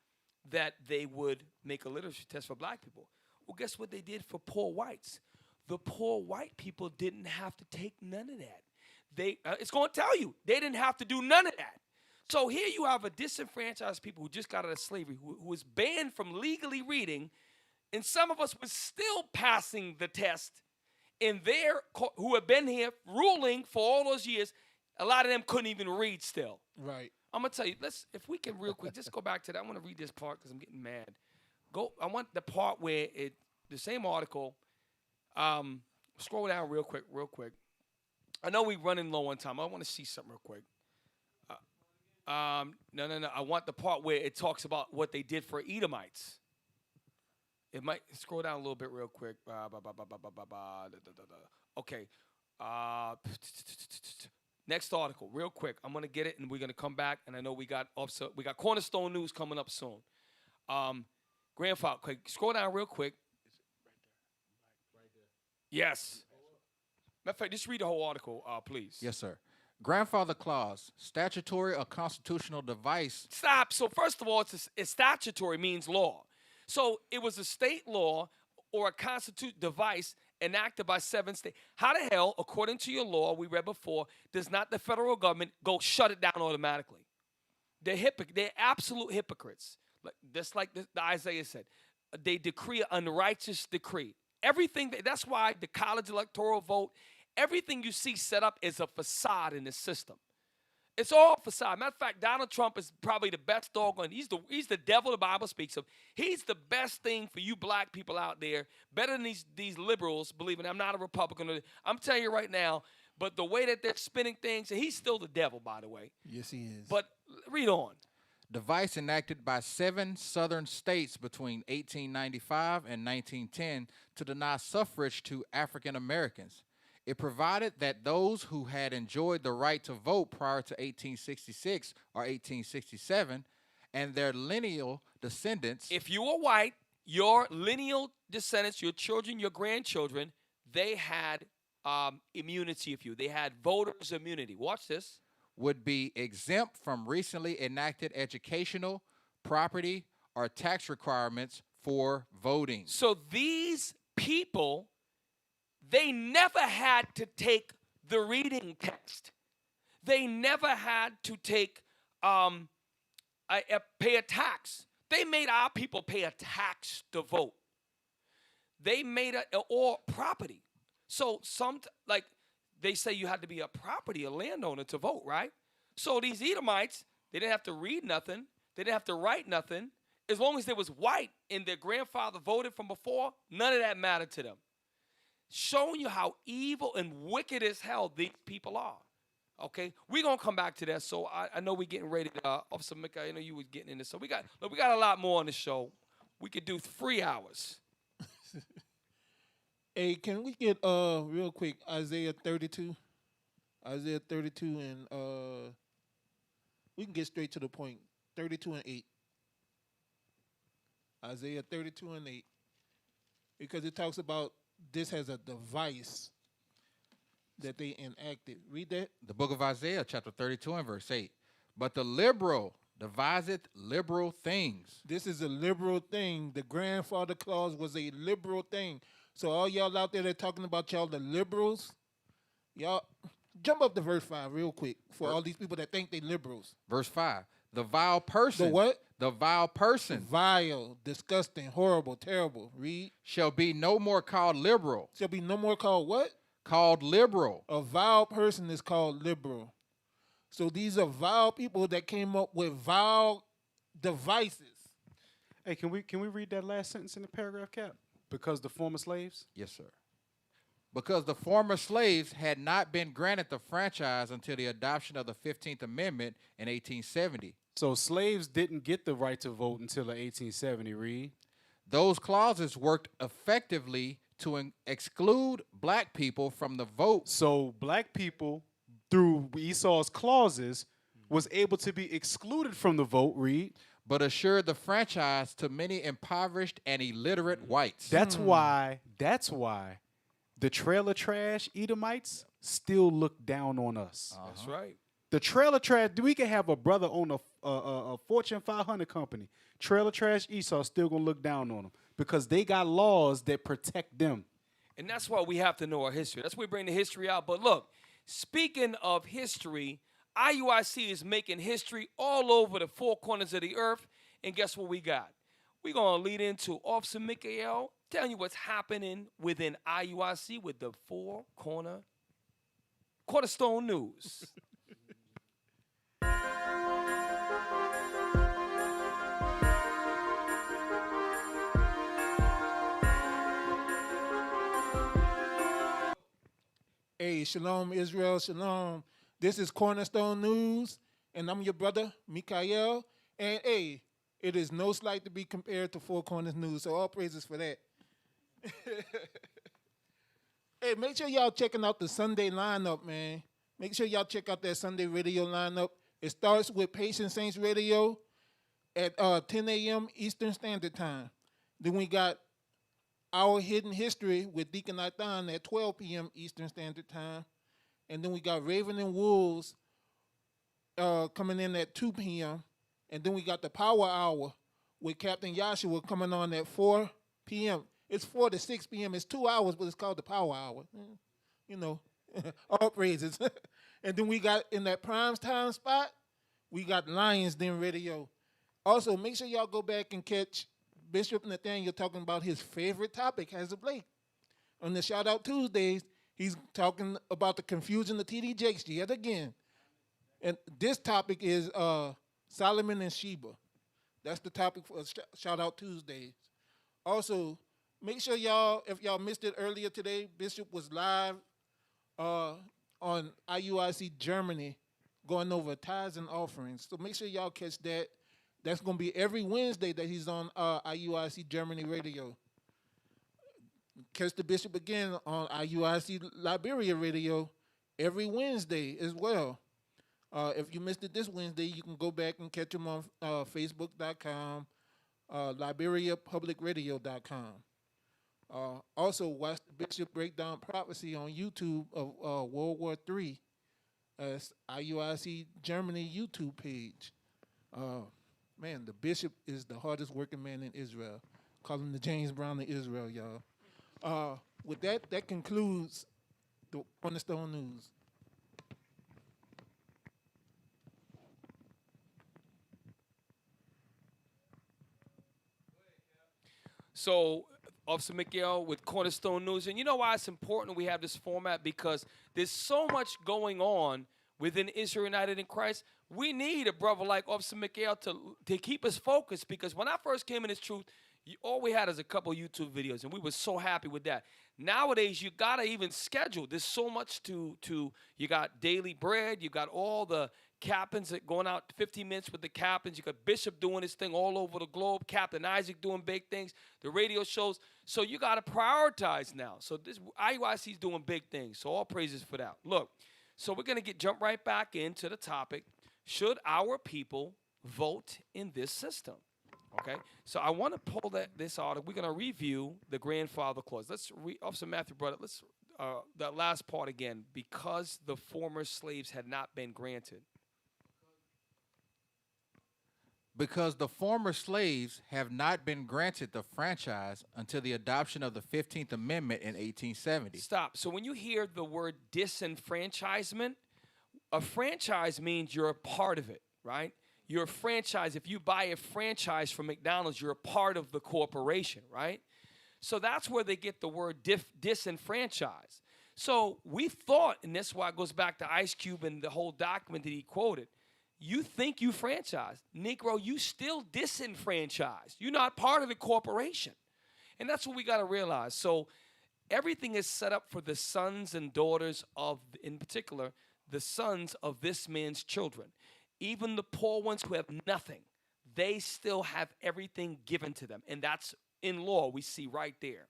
that they would make a literacy test for black people. Well, guess what they did for poor whites? The poor white people didn't have to take none of that. It's going to tell you they didn't have to do none of that. So here you have a disenfranchised people who just got out of slavery, who was banned from legally reading, and some of us were still passing the test. And who have been here ruling for all those years, a lot of them couldn't even read still. Right. I'm going to tell you, if we can real quick, just go back to that. I want to read this part because I'm getting mad. I want the part where the same article, scroll down real quick. I know we're running low on time. I want to see something real quick. No. I want the part where it talks about what they did for Edomites. It might scroll down a little bit real quick. Okay. Next article, real quick. I'm gonna get it, and we're gonna come back. And I know we got Cornerstone news coming up soon. Grandfather, okay, scroll down real quick. Yes. Matter of fact, just read the whole article, please. Yes, sir. Grandfather clause, statutory or constitutional device. Stop. So first of all, it's statutory means law. So it was a state law or a constitutional device enacted by 7 states. How the hell, according to your law, we read before, does not the federal government go shut it down automatically? They're absolute hypocrites. Just like the Isaiah said. They decree an unrighteous decree. Everything, that's why the college electoral vote, everything you see set up is a facade in the system. It's all facade. Matter of fact, Donald Trump is probably the best doggone. He's the devil the Bible speaks of. He's the best thing for you black people out there, better than these liberals, believe me. I'm not a Republican. I'm telling you right now, but the way that they're spinning things, and he's still the devil, by the way. Yes, he is. But read on. Device enacted by 7 southern states between 1895 and 1910 to deny suffrage to African Americans. It provided that those who had enjoyed the right to vote prior to 1866 or 1867 and their lineal descendants. If you were white, your lineal descendants, your children, your grandchildren, they had immunity of you. They had voters' immunity. Watch this. Would be exempt from recently enacted educational, property, or tax requirements for voting. So these people, they never had to take the reading test. They never had to take pay a tax. They made our people pay a tax to vote. They made or property. So they say you had to be a landowner to vote, right? So these Edomites, they didn't have to read nothing. They didn't have to write nothing. As long as they was white and their grandfather voted from before, none of that mattered to them. Showing you how evil and wicked as hell these people are. Okay? We're going to come back to that. So I know we're getting ready to, Officer Mika, I know you was getting into. So we got a lot more on the show. We could do 3 hours. Hey, can we get real quick Isaiah 32? Isaiah 32 and we can get straight to the point. 32 and 8. Isaiah 32 and 8. Because it talks about this as a device that they enacted. Read that. The book of Isaiah, chapter 32 and verse 8. But the liberal deviseth liberal things. This is a liberal thing. The grandfather clause was a liberal thing. So all y'all out there that talking about y'all the liberals, y'all Jump up to verse 5 real quick for all these people that think they liberals. Verse 5. The vile person. The what? The vile person Vile, disgusting, horrible, terrible. Read. shall be no more called liberal. Shall be no more called what? Called liberal. A vile person is called liberal. So these are vile people that came up with vile devices. Hey, can we read that last sentence in the paragraph, Cap? Because the former slaves? Yes, sir. Because the former slaves had not been granted the franchise until the adoption of the 15th Amendment in 1870. So slaves didn't get the right to vote until the 1870, read. Those clauses worked effectively to exclude black people from the vote. So black people, through Esau's clauses, was able to be excluded from the vote, read. But assured the franchise to many impoverished and illiterate whites. That's why the trailer trash Edomites still look down on us. That's right. The trailer trash, we can have a brother own a Fortune 500 company. Trailer trash Esau still gonna look down on them because they got laws that protect them. And that's why we have to know our history. That's why we bring the history out. But look, speaking of history, IUIC is making history all over the four corners of the earth. And guess what we got? We're going to lead into Officer Mikael telling you what's happening within IUIC with the Cornerstone News. Hey, shalom, Israel, shalom. This is Cornerstone News, and I'm your brother, Mikael. And hey, it is no slight to be compared to Four Corners News, so all praises for that. Hey, make sure y'all checking out the Sunday lineup, man. Make sure y'all check out that Sunday radio lineup. It starts with Patient Saints Radio at 10 a.m. Eastern Standard Time. Then we got Our Hidden History with Deacon Nathan at 12 p.m. Eastern Standard Time. And then we got Raven and Wolves coming in at 2 p.m. And then we got the Power Hour with Captain Joshua coming on at 4 p.m. It's 4 to 6 p.m. It's 2 hours, but it's called the Power Hour. You know, all praises. And then we got in that prime time spot, we got Lions Den Radio. Also, make sure y'all go back and catch Bishop Nathaniel talking about his favorite topic as of late. On the Shout Out Tuesdays, he's talking about the confusion of T.D. Jakes yet again. And this topic is Solomon and Sheba. That's the topic for Shout Out Tuesdays. Also, make sure y'all, if y'all missed it earlier today, Bishop was live on IUIC Germany going over tithes and offerings. So make sure y'all catch that. That's going to be every Wednesday that he's on IUIC Germany radio. Catch the Bishop again on IUIC Liberia radio every Wednesday as well. If you missed it this Wednesday, you can go back and catch him on Facebook.com, LiberiaPublicRadio.com. Also, watch the Bishop break down prophecy on YouTube of World War III. It's IUIC Germany YouTube page. Man, the Bishop is the hardest working man in Israel. Call him the James Brown of Israel, y'all. With that concludes the Cornerstone News. So, Officer Mikael with Cornerstone News. And you know why it's important we have this format? Because there's so much going on within Israel United in Christ. We need a brother like Officer Mikael to keep us focused. Because when I first came in this truth, all we had is a couple YouTube videos, and we were so happy with that. Nowadays, you got to even schedule. There's so much to you got Daily Bread. You got all the captains that going out 15 minutes with the captains. You got Bishop doing his thing all over the globe. Captain Isaac doing big things. The radio shows. So you got to prioritize now. So this IUIC is doing big things. So all praises for that. Look, so we're going to jump right back into the topic. Should our people vote in this system? Okay, so I want to pull this out. We're going to review the grandfather clause. Let's Officer Matthew brought it. Let's that last part again. Because the former slaves had not been granted. because the former slaves have not been granted the franchise until the adoption of the 15th Amendment in 1870. Stop. So when you hear the word disenfranchisement, a franchise means you're a part of it, right? You're a franchise. If you buy a franchise from McDonald's, you're a part of the corporation, right? So that's where they get the word disenfranchise. So we thought, and that's why it goes back to Ice Cube and the whole document that he quoted, you think you franchised. Negro, you still disenfranchised. You're not part of the corporation. And that's what we got to realize. So everything is set up for the sons and daughters of, in particular, the sons of this man's children. Even the poor ones who have nothing, they still have everything given to them. And that's in law, we see right there.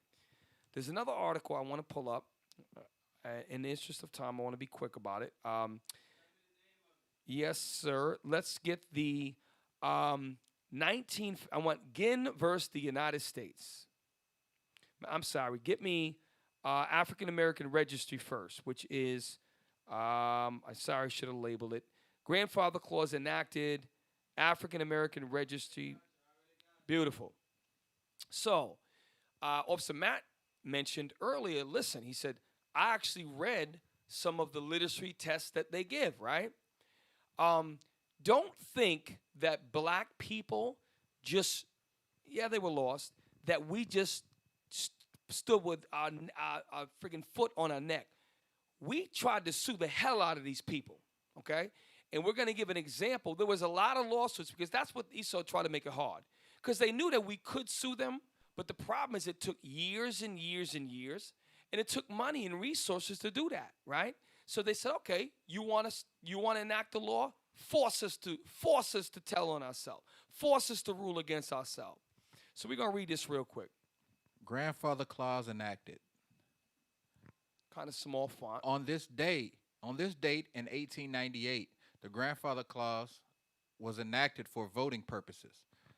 There's another article I want to pull up. In the interest of time, I want to be quick about it. Yes, sir. Let's get the 19th. I want Ginn versus the United States. I'm sorry. Get me African American Registry first, which is, I'm sorry, I should have labeled it. Grandfather Clause enacted, African American Registry. Beautiful. So, Officer Matt mentioned earlier, listen, he said, I actually read some of the literacy tests that they give, right? Don't think that black people just, yeah, they were lost, that we just stood with our freaking foot on our neck. We tried to sue the hell out of these people, okay? And we're going to give an example. There was a lot of lawsuits because that's what Esau tried to make it hard. Because they knew that we could sue them, but the problem is it took years and years and years, and it took money and resources to do that, right? So they said, okay, you want to enact the law? Force us to tell on ourselves. Force us to rule against ourselves. So we're going to read this real quick. Grandfather Clause enacted. Kind of small font. On this date in 1898, the Grandfather Clause was enacted for voting purposes.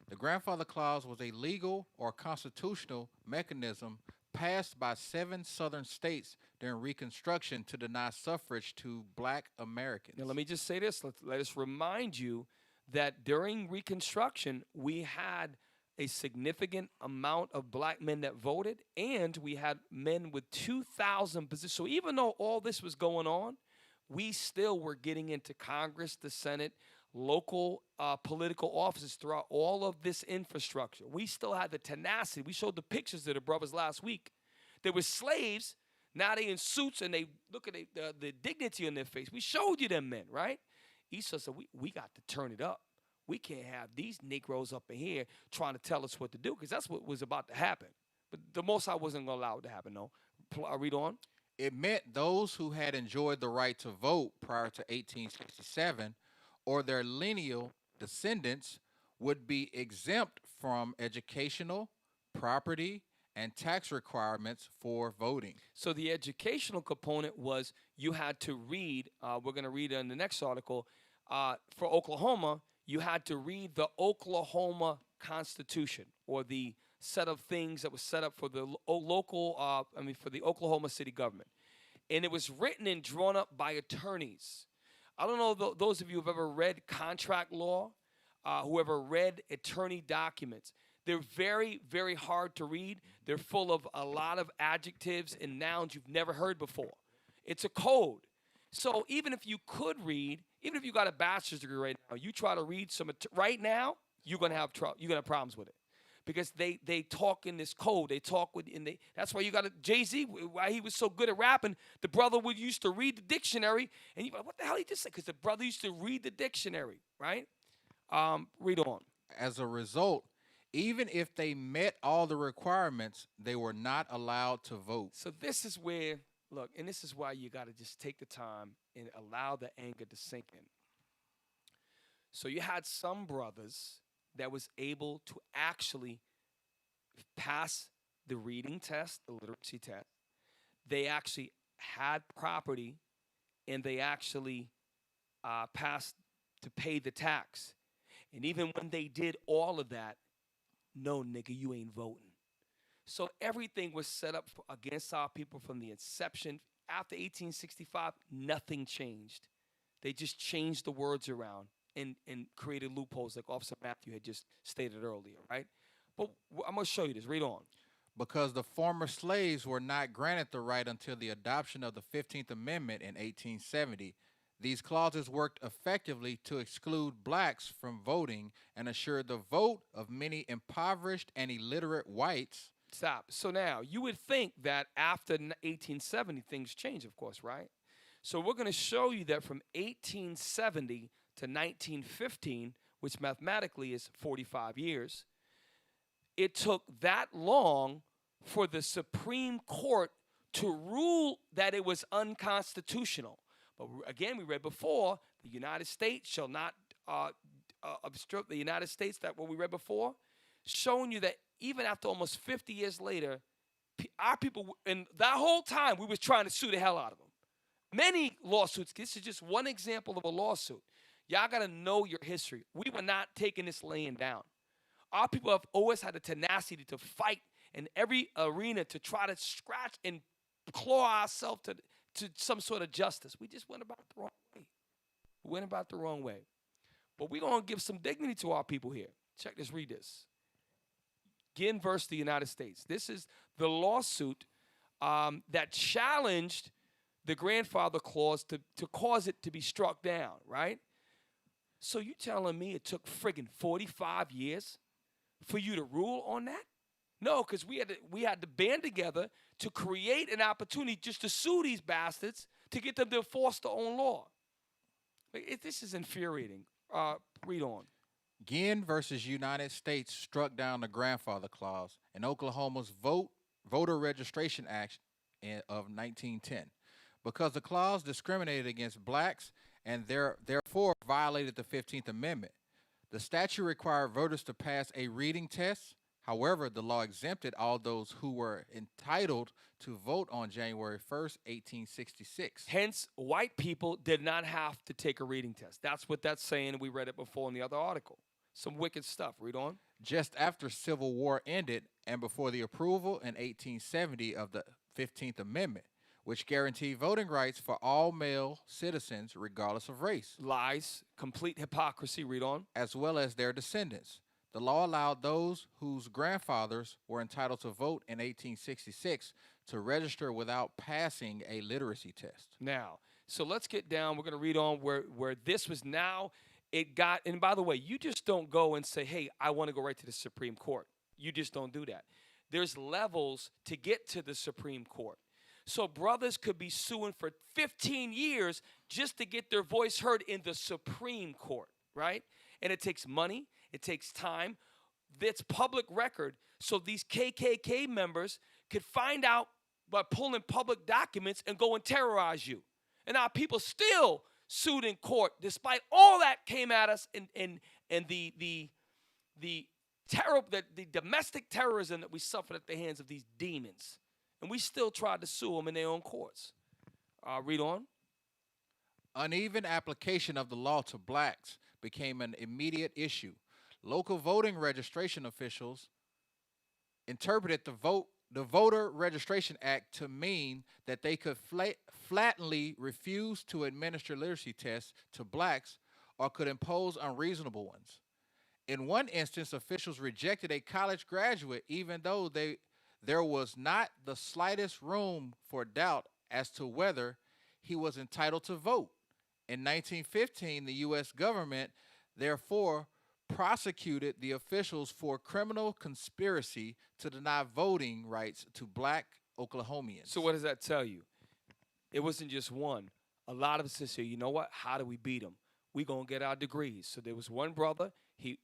The Grandfather Clause was a legal or constitutional mechanism passed by 7 southern states during Reconstruction to deny suffrage to black Americans. Now, let me just say this. Let us remind you that during Reconstruction, we had a significant amount of black men that voted, and we had men with 2,000 positions. So even though all this was going on, we still were getting into Congress, the Senate, local political offices throughout all of this infrastructure. We still had the tenacity. We showed the pictures to the brothers last week. They were slaves. Now they in suits, and they look at the dignity on their face. We showed you them men, right? Esau said, we got to turn it up. We can't have these Negroes up in here trying to tell us what to do, because that's what was about to happen. But the Most High wasn't going to allow it to happen, no. I'll read on. It meant those who had enjoyed the right to vote prior to 1867 or their lineal descendants would be exempt from educational, property, and tax requirements for voting. So the educational component was you had to read, we're going to read in the next article, for Oklahoma, you had to read the Oklahoma Constitution, or the set of things that was set up for the for the Oklahoma city government. And it was written and drawn up by attorneys. I don't know those of you who have ever read contract law, whoever read attorney documents. They're very, very hard to read. They're full of a lot of adjectives and nouns you've never heard before. It's a code. So even if you could read, even if you got a bachelor's degree right now, you try to read right now, you're gonna have trouble. You're gonna have problems with it, because they talk in this code. They talk with that's why you got Jay-Z. Why he was so good at rapping, the brother used to read the dictionary, and you're like, what the hell he just said? Because the brother used to read the dictionary, right? Read on. As a result, even if they met all the requirements, they were not allowed to vote. So this is where, look, and this is why you got to just take the time and allow the anger to sink in. So you had some brothers that was able to actually pass the reading test, the literacy test. They actually had property, and they actually passed to pay the tax. And even when they did all of that, no, nigga, you ain't voting. So everything was set up against our people from the inception. After 1865, nothing changed. They just changed the words around. and created loopholes like Officer Matthew had just stated earlier, right? But I'm going to show you this. Read on. Because the former slaves were not granted the right until the adoption of the 15th Amendment in 1870. These clauses worked effectively to exclude blacks from voting and assured the vote of many impoverished and illiterate whites. Stop. So now, you would think that after 1870, things change, of course, right? So we're going to show you that from 1870 to 1915, which mathematically is 45 years, it took that long for the Supreme Court to rule that it was unconstitutional. But again, we read before, the United States shall not obstruct the United States, that what we read before, showing you that even after almost 50 years later, our people, and that whole time, we was trying to sue the hell out of them. Many lawsuits. This is just one example of a lawsuit. Y'all got to know your history. We were not taking this laying down. Our people have always had the tenacity to fight in every arena to try to scratch and claw ourselves to some sort of justice. We just went about it the wrong way. We went about it the wrong way. But we're going to give some dignity to our people here. Check this, read this. Ginn versus the United States. This is the lawsuit that challenged the grandfather clause to cause it to be struck down, right? So you telling me it took friggin' 45 years for you to rule on that? No, because we had to band together to create an opportunity just to sue these bastards to get them to enforce their own law. This is infuriating. Read on. Ginn versus United States struck down the grandfather clause in Oklahoma's Voter Registration Act of 1910 because the clause discriminated against blacks and therefore violated the 15th Amendment. The statute required voters to pass a reading test. However, the law exempted all those who were entitled to vote on January 1st, 1866. Hence, white people did not have to take a reading test. That's what that's saying. We read it before in the other article. Some wicked stuff. Read on. Just after Civil War ended and before the approval in 1870 of the 15th Amendment, which guaranteed voting rights for all male citizens regardless of race. Lies. Complete hypocrisy. Read on. As well as their descendants. The law allowed those whose grandfathers were entitled to vote in 1866 to register without passing a literacy test. Now, so let's get down. We're going to read on where this was now. It got, and by the way, you just don't go and say, hey, I want to go right to the Supreme Court. You just don't do that. There's levels to get to the Supreme Court. So brothers could be suing for 15 years just to get their voice heard in the Supreme Court, right? And it takes money. It takes time. It's public record. So these KKK members could find out by pulling public documents and go and terrorize you. And our people still sued in court despite all that came at us and the domestic terrorism that we suffered at the hands of these demons. And we still tried to sue them in their own courts. Read on. Uneven application of the law to blacks became an immediate issue. Local voting registration officials interpreted the Voter Registration Act to mean that they could flatly refuse to administer literacy tests to blacks or could impose unreasonable ones. In one instance, officials rejected a college graduate even though there was not the slightest room for doubt as to whether he was entitled to vote. In 1915, the U.S. government, therefore, prosecuted the officials for criminal conspiracy to deny voting rights to black Oklahomians. So what does that tell you? It wasn't just one. A lot of us say, you know what? How do we beat them? We're going to get our degrees. So there was one brother.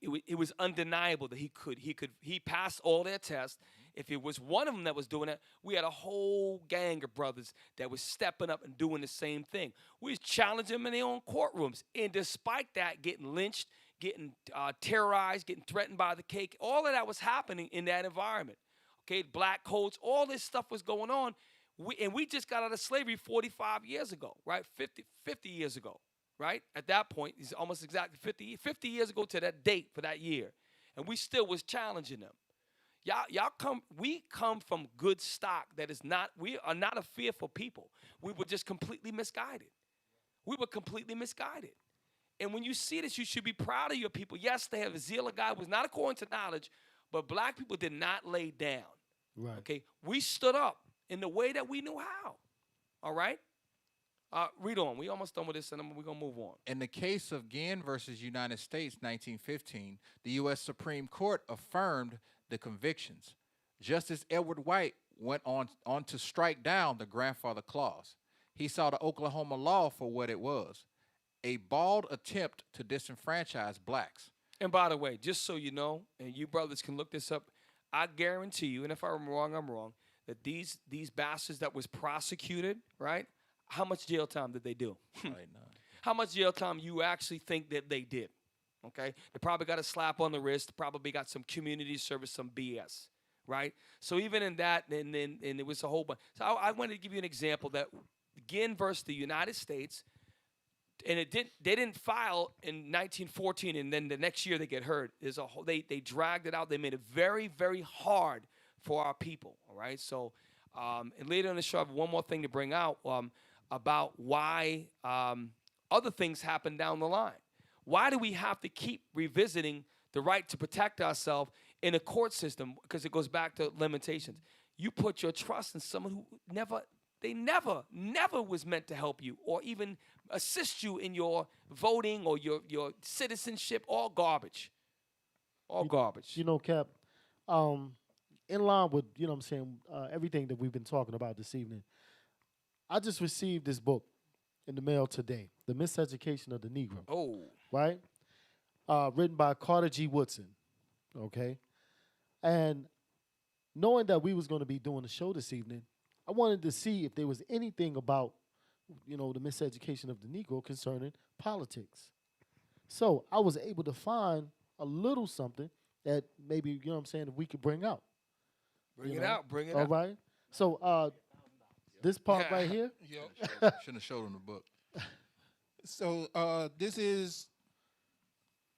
It was undeniable that he passed all their tests. If it was one of them that was doing it, we had a whole gang of brothers that was stepping up and doing the same thing. We was challenging them in their own courtrooms. And despite that, getting lynched, getting terrorized, getting threatened by the cake, all of that was happening in that environment. Okay, black codes, all this stuff was going on. We just got out of slavery 45 years ago, right? 50 years ago, right? At that point, it's almost exactly 50 years ago to that date for that year. And we still was challenging them. We come from good stock we are not a fearful people. We were just completely misguided. We were completely misguided. And when you see this, you should be proud of your people. Yes, they have a zeal of God. It was not according to knowledge, but black people did not lay down. Right. Okay? We stood up in the way that we knew how. All right? Read on. We almost done with this, and we're going to move on. In the case of Ginn versus United States, 1915, the U.S. Supreme Court affirmed the convictions. Justice Edward White went on to strike down the grandfather clause. He saw the Oklahoma law for what it was, a bald attempt to disenfranchise blacks. And by the way, just so you know, and you brothers can look this up, I guarantee you, and if I'm wrong, that these bastards that was prosecuted, right? How much jail time did they do? How much jail time you actually think that they did? Okay? They probably got a slap on the wrist, probably got some community service, some BS, right? So even in that, and it was a whole bunch. So I wanted to give you an example that Ginn versus the United States, and they didn't file in 1914, and then the next year they get heard. They dragged it out. They made it very, very hard for our people, all right? So, and later in the show, I have one more thing to bring out, about why other things happen down the line. Why do we have to keep revisiting the right to protect ourselves in a court system? Because it goes back to limitations. You put your trust in someone who never was meant to help you or even assist you in your voting or your citizenship. All garbage. All garbage. You know, Cap, in line with, you know what I'm saying, everything that we've been talking about this evening, I just received this book in the mail today, The Miseducation of the Negro. Oh. Right? Written by Carter G. Woodson. Okay? And knowing that we was going to be doing the show this evening, I wanted to see if there was anything about, you know, the miseducation of the Negro concerning politics. So I was able to find a little something that maybe, you know what I'm saying, that we could bring out. Bring it out. All right? So, this part right here. Yep. Shouldn't have showed him the book. So this is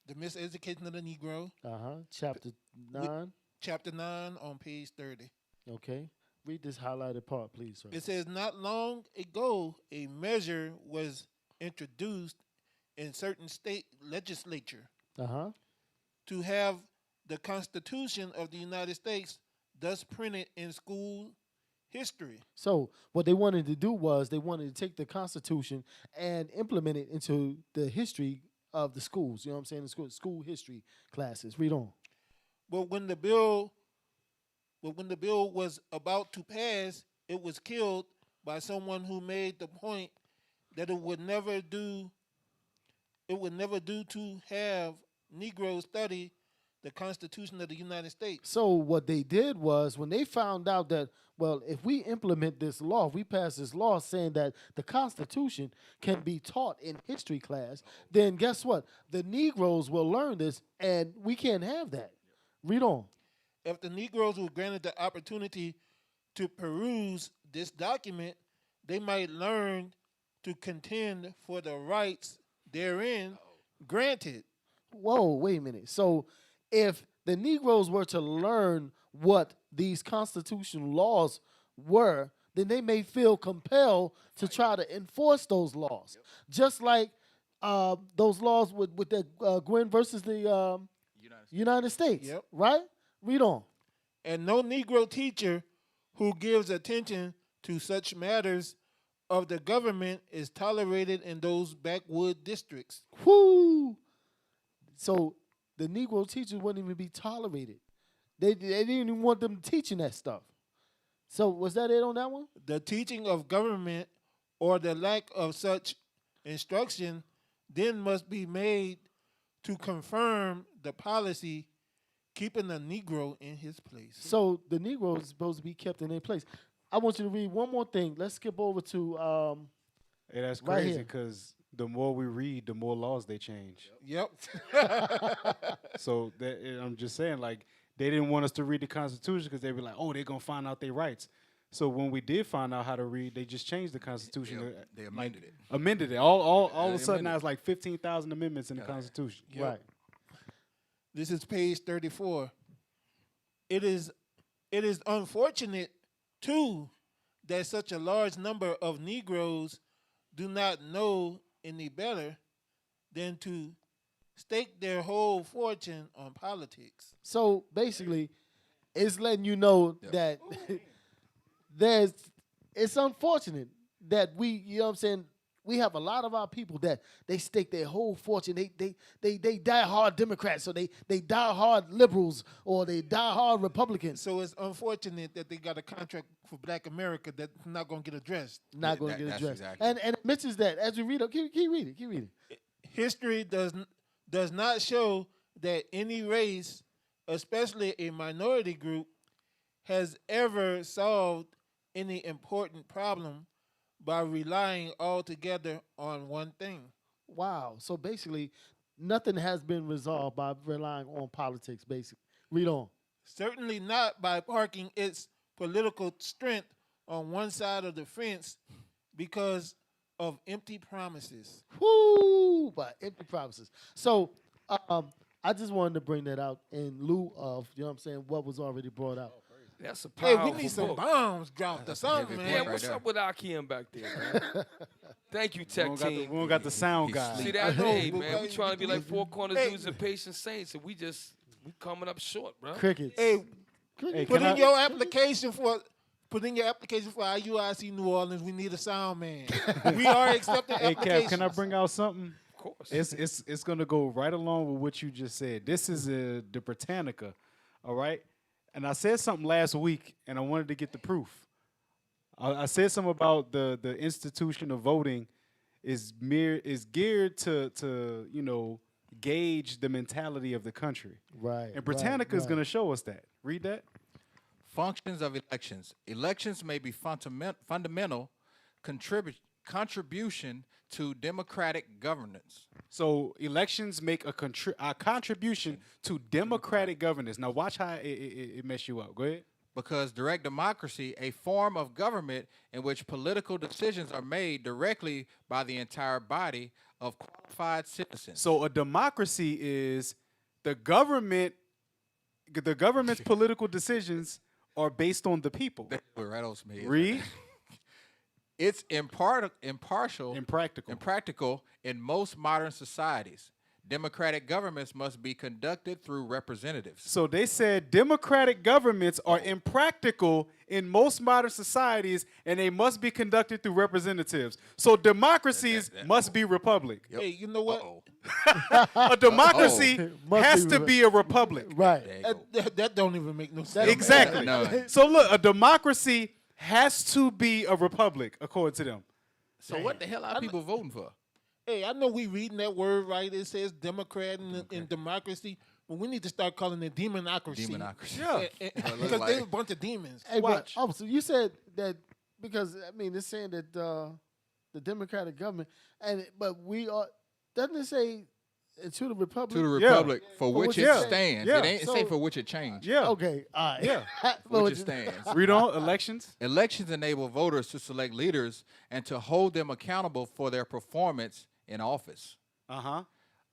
the Miseducation of the Negro, Chapter 9. chapter 9 on page 30. Okay. Read this highlighted part, please, sir. It says, not long ago, a measure was introduced in certain state legislature to have the Constitution of the United States thus printed in school history. So what they wanted to do was they wanted to take the Constitution and implement it into the history of the schools. You know what I'm saying? The school history classes. Read on. But when the bill was about to pass, it was killed by someone who made the point that it would never do to have Negroes study the Constitution of the United States. So what they did was when they found out that, well, if we implement this law, if we pass this law saying that the Constitution can be taught in history class, then guess what? The Negroes will learn this, and we can't have that. Read on. If the Negroes were granted the opportunity to peruse this document, they might learn to contend for the rights therein granted. Whoa, wait a minute. So if the Negroes were to learn what these constitutional laws were, then they may feel compelled to try to enforce those laws. Just like those laws with the Gwynn versus the United States. Yep. Right? Read on. And no Negro teacher who gives attention to such matters of the government is tolerated in those backwood districts. Whoo! So the Negro teachers wouldn't even be tolerated. They didn't even want them teaching that stuff. So was that it on that one? The teaching of government or the lack of such instruction then must be made to confirm the policy keeping the Negro in his place. So the Negro is supposed to be kept in their place. I want you to read one more thing. Let's skip over to Hey, that's right crazy here. because the more we read, the more laws they change. Yep. So I'm just saying, like, they didn't want us to read the Constitution because they were like, oh, they're going to find out their rights. So when we did find out how to read, they just changed the Constitution. They amended it. Amended it. All of a they sudden, amended now it's like 15,000 amendments in the Constitution. Yep. right. This is page 34. It is unfortunate, too, that such a large number of Negroes do not know any better than to stake their whole fortune on politics. So basically, it's letting you know that it's unfortunate that you know what I'm saying, we have a lot of our people that they stake their whole fortune. They die hard Democrats, or they die hard liberals, or they die hard Republicans. So it's unfortunate that they got a contract for Black America that's not going to get addressed. Not going to get that's addressed. exactly. And it mentions that as we read, keep reading. History does not show that any race, especially a minority group, has ever solved any important problem by relying altogether on one thing. Wow. So basically, nothing has been resolved by relying on politics. Basically, read on. Certainly not by parking its political strength on one side of the fence because of empty promises. Whoo! By empty promises. So I just wanted to bring that out in lieu of, you know what I'm saying, what was already brought out. That's a Hey, powerful we need some book. bombs dropped or something, heavy man. Yeah, right what's there. up with Akiem back there, man? Thank you, We Tech don't got the, Team. we don't got the sound guy. See that? know, Hey, but man, we trying to be like Four Corner Hey. Dudes and Patient Saints, and we coming up short, bro. Crickets. Hey, Hey, put can in I- your application for IUIC New Orleans. We need a sound man. We are accepting Hey, applications. Kev, can I bring out something? Of course. It's gonna go right along with what you just said. This is the Britannica, all right. And I said something last week, and I wanted to get the proof. I said something about the institution of voting is geared to gauge the mentality of the country. Right. And Britannica is right. gonna show us that. Read that. Functions of elections. Elections may be fundamental contribution to democratic governance. So elections make a contribution to democratic governance. Now watch how it mess you up. Go ahead. Because direct democracy, a form of government in which political decisions are made directly by the entire body of qualified citizens. So a democracy is the government's political decisions are based on the people. Right on Smith. Read. It's impartial, Impractical. in most modern societies. Democratic governments must be conducted through representatives. So they said democratic governments are impractical in most modern societies, and they must be conducted through representatives. So democracies must be republic. Hey, you know what? A democracy Must has be to be a republic. Right. There you go. That don't even make no sense. Exactly. No. So look, a democracy has to be a republic, according to them. So what the hell are people voting for? Hey, I know we reading that word right. It says Democrat and democracy, but we need to start calling it demonocracy. Democracy. Yeah. Because they're a bunch of demons. Hey, Watch. but, so you said that because it's saying that the Democratic government but we are, doesn't it say to the republic? To the Yeah. republic for which it yeah. stands. Yeah. It ain't So- say for which it changed. Yeah. Okay. All right. Yeah. For which it stands. Read on elections. Elections enable voters to select leaders and to hold them accountable for their performance in office. Uh-huh.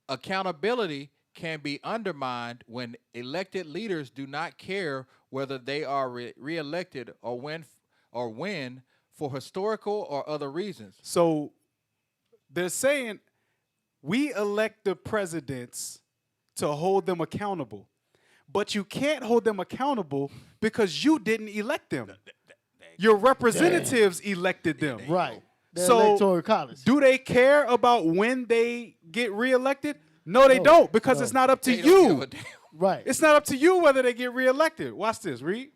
Accountability can be undermined when elected leaders do not care whether they are re-elected or win for historical or other reasons. So they're saying we elect the presidents to hold them accountable, but you can't hold them accountable because you didn't elect them. Your representatives elected them. Right. The So, electoral college. Do they care about when they get reelected? No, they don't, because it's not up to They don't give you. a damn. Right. It's not up to you whether they get reelected. Watch this. Read.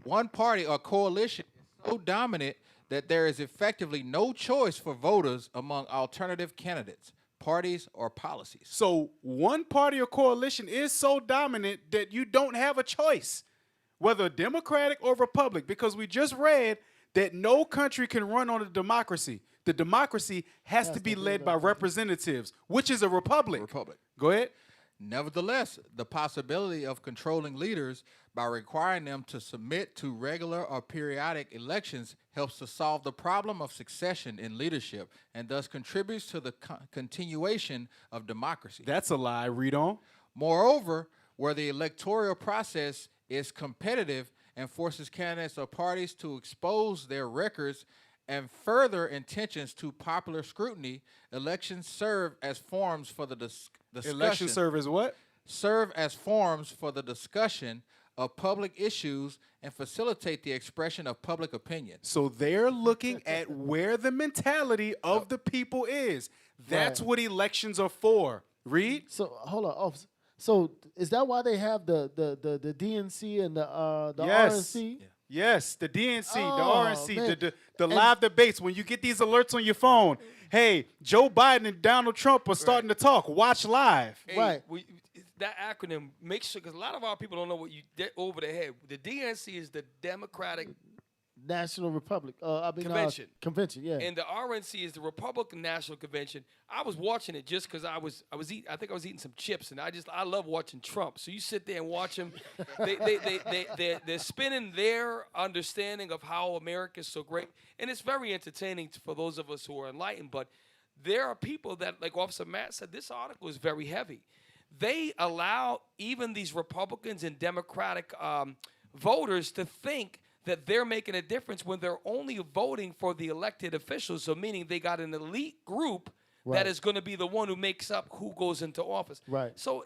One party or coalition is so dominant that there is effectively no choice for voters among alternative candidates, parties, or policies. So one party or coalition is so dominant that you don't have a choice, whether Democratic or Republic, because we just read that no country can run on a democracy. The democracy has to be led by representatives, which is a republic. Republic. Go ahead. Nevertheless, the possibility of controlling leaders by requiring them to submit to regular or periodic elections helps to solve the problem of succession in leadership and thus contributes to the continuation of democracy. That's a lie. Read on. Moreover, where the electoral process is competitive and forces candidates or parties to expose their records and further intentions to popular scrutiny, elections serve as forms for the discussion. Election serve as what? Serve as forms for the discussion of public issues and facilitate the expression of public opinion. So they're looking at where the mentality of the people is. That's Right. what elections are for. Read. So hold on. Oh, so is that why they have the DNC and the Yes. RNC? Yes, the DNC, the Oh, RNC, man. the live debates. When you get these alerts on your phone, hey, Joe Biden and Donald Trump are starting to talk. Watch live. Hey, Right. That acronym, make sure, because a lot of our people don't know what you did over their head. The DNC is the Democratic, National Republic. Convention. Convention. Yeah. and the RNC is the Republican National Convention. I was watching it just because I think I was eating some chips, and I love watching Trump. So you sit there and watch him. They're spinning their understanding of how America is so great, and it's very entertaining for those of us who are enlightened. But there are people that, like Officer Matt said, this article is very heavy. They allow even these Republicans and Democratic voters to think that they're making a difference when they're only voting for the elected officials. So meaning they got an elite group Right. that is going to be the one who makes up who goes into office. Right. So,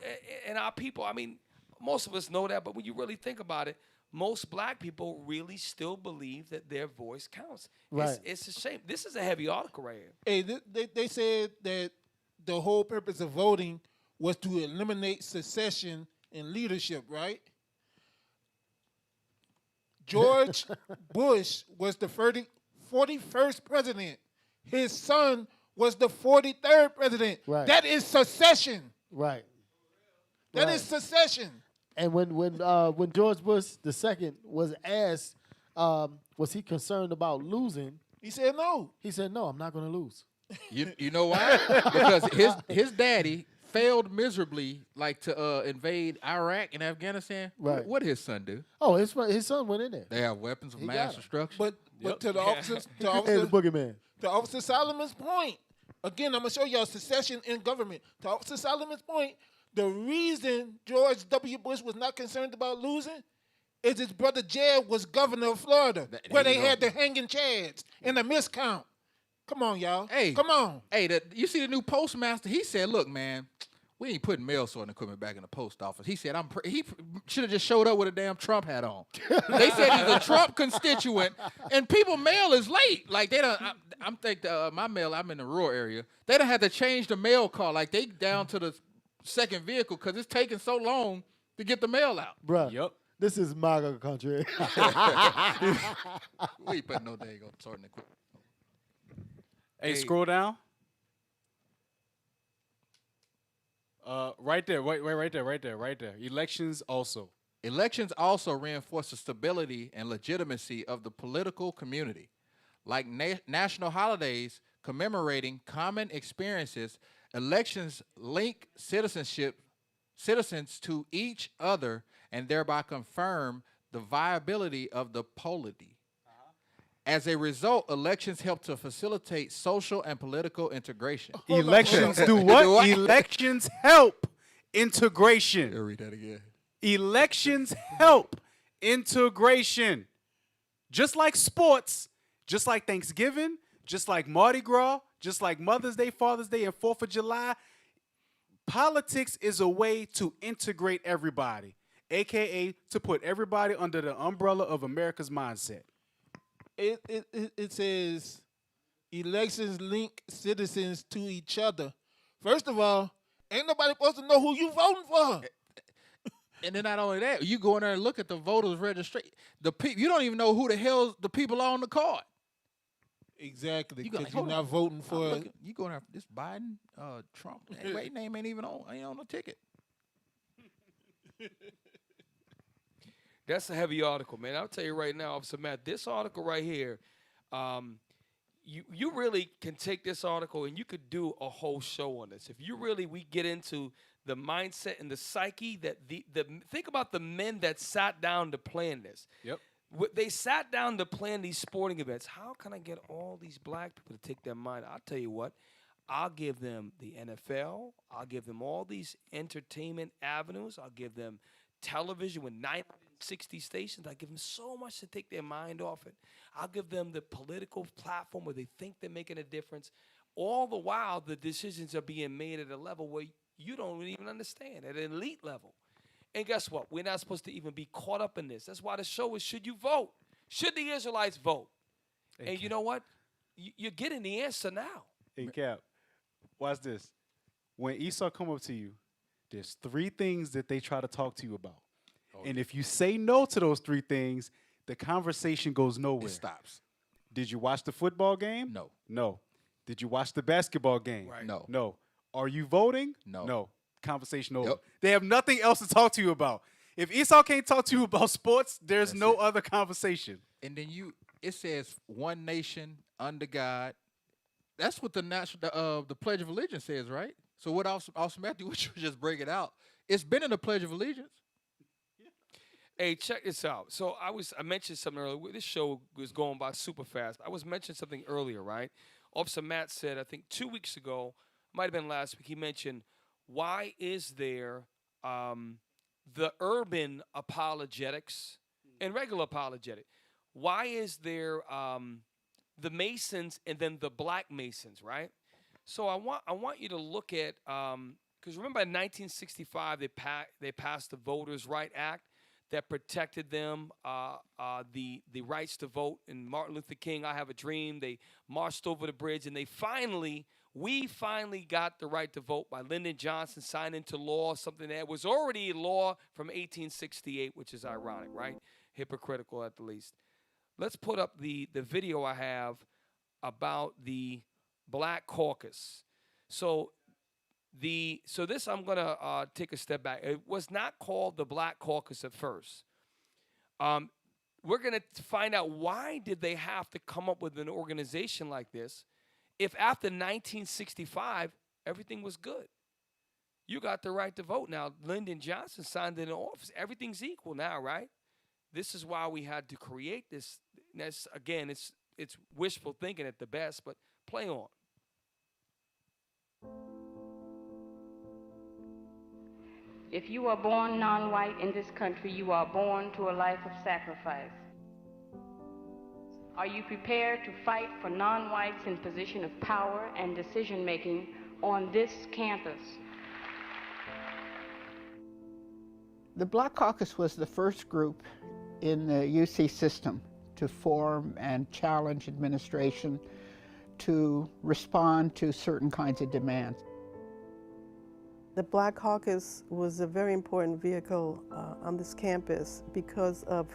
and our people, I mean, most of us know that, but when you really think about it, most black people really still believe that their voice counts. Right. It's a shame. This is a heavy article right here. Hey, they said that the whole purpose of voting was to eliminate secession in leadership, right? George Bush was the 41st president. His son was the 43rd president. Right. That is secession. Right. That Right. is secession. And when George Bush II was asked, was he concerned about losing? He said no. He said, "No, I'm not going to lose." You know why? Because his daddy failed miserably, like to invade Iraq and Afghanistan. Right. What did his son do? Oh, his son went in there. They have weapons of He mass got 'em. destruction. But to the officers, And the boogeyman. to Officer Solomon's point, again, I'm gonna show y'all secession in government. To Officer Solomon's point, the reason George W. Bush was not concerned about losing is his brother Jeb was governor of Florida, where they had the hanging chads and the miscount. Come on, y'all. Hey, come on. Hey, you see the new postmaster? He said, "Look, man, we ain't putting mail sorting equipment back in the post office." He said, he should have just showed up with a damn Trump hat on. They said he's a Trump constituent, and people mail is late. Like they don't. I'm think my mail. I'm in the rural area. They don't have to change the mail car. Like they down to the second vehicle because it's taking so long to get the mail out. Bruh. Yep. This is MAGA country. We ain't putting no dang on sorting equipment. Hey, scroll down. Right there, right there. Elections also. Elections also reinforce the stability and legitimacy of the political community. Like national holidays commemorating common experiences, elections link citizens to each other and thereby confirm the viability of the polity. As a result, elections help to facilitate social and political integration. Elections do what? Elections help integration. Read that again. Elections help integration. Just like sports, just like Thanksgiving, just like Mardi Gras, just like Mother's Day, Father's Day, and 4th of July, politics is a way to integrate everybody, a.k.a. to put everybody under the umbrella of America's mindset. It says elections link citizens to each other. First of all, ain't nobody supposed to know who you voting for. And then not only that, you go in there and look at the voters' registration. You don't even know who the hell the people are on the card. Exactly, You go because like, you're hold not on. voting for. You go in there, this Biden, Trump, right name ain't even on the ticket. That's a heavy article, man. I'll tell you right now, Officer Matt, this article right here, you really can take this article and you could do a whole show on this. If we get into the mindset and the psyche that think about the men that sat down to plan this. Yep. They sat down to plan these sporting events. How can I get all these black people to take their mind? I'll tell you what. I'll give them the NFL. I'll give them all these entertainment avenues. I'll give them television with 960 stations. I give them so much to take their mind off it. I'll give them the political platform where they think they're making a difference. All the while, the decisions are being made at a level where you don't even understand, at an elite level. And guess what? We're not supposed to even be caught up in this. That's why the show is, should you vote? Should the Israelites vote? And you know what? You're getting the answer now. Hey, Cap, watch this. When Esau come up to you, there's 3 things that they try to talk to you about. And if you say no to those 3 things, the conversation goes nowhere. It stops. Did you watch the football game? No. No. Did you watch the basketball game? Right. No. No. Are you voting? No. No. Conversation over. Yep. They have nothing else to talk to you about. If Esau can't talk to you about sports, there's no other conversation. And then it says one nation under God. That's what the Pledge of Allegiance says, right? So what automatically, what you just break it out, it's been in the Pledge of Allegiance. Hey, check this out. So I mentioned something earlier. This show was going by super fast. I was mentioning something earlier, right? Officer Matt said, I think 2 weeks ago, might have been last week, he mentioned, why is there the urban apologetics and regular apologetic? Why is there the Masons and then the Black Masons, right? So I want you to look at, because remember in 1965 they passed the Voters' Right Act that protected them, the rights to vote. And Martin Luther King, I Have a Dream, they marched over the bridge, and we finally got the right to vote by Lyndon Johnson signed into law, something that was already law from 1868, which is ironic, right? Hypocritical at the least. Let's put up the video I have about the Black Caucus. So this I'm going to take a step back. It was not called the Black Caucus at first. We're going to find out why did they have to come up with an organization like this if after 1965 everything was good. You got the right to vote now. Lyndon Johnson signed it in office. Everything's equal now, right? This is why we had to create this. That's, again, it's wishful thinking at the best, but play on. If you are born non-white in this country, you are born to a life of sacrifice. Are you prepared to fight for non-whites in position of power and decision-making on this campus? The Black Caucus was the first group in the UC system to form and challenge administration to respond to certain kinds of demands. The Black Caucus was a very important vehicle on this campus because of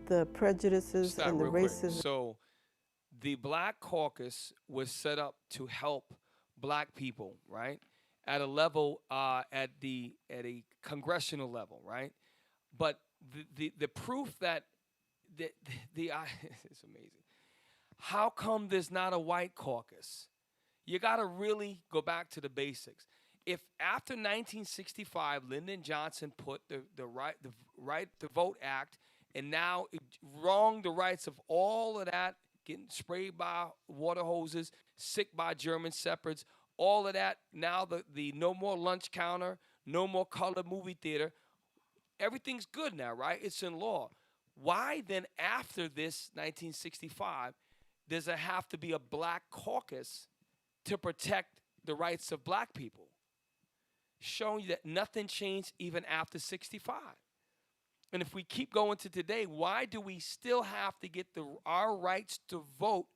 the prejudices Stop and the real quick. racism. So the Black Caucus was set up to help black people, right? At a level, at a congressional level, right? But the proof that it's amazing. How come there's not a white caucus? You got to really go back to the basics. If after 1965, Lyndon Johnson put the right to vote act, and now it wronged the rights of all of that, getting sprayed by water hoses, sick by German shepherds, all of that. Now the no more lunch counter, no more color movie theater. Everything's good now, right? It's in law. Why then, after this 1965, does there have to be a black caucus to protect the rights of black people? Showing you that nothing changed even after 65. And if we keep going to today, why do we still have to get our rights to vote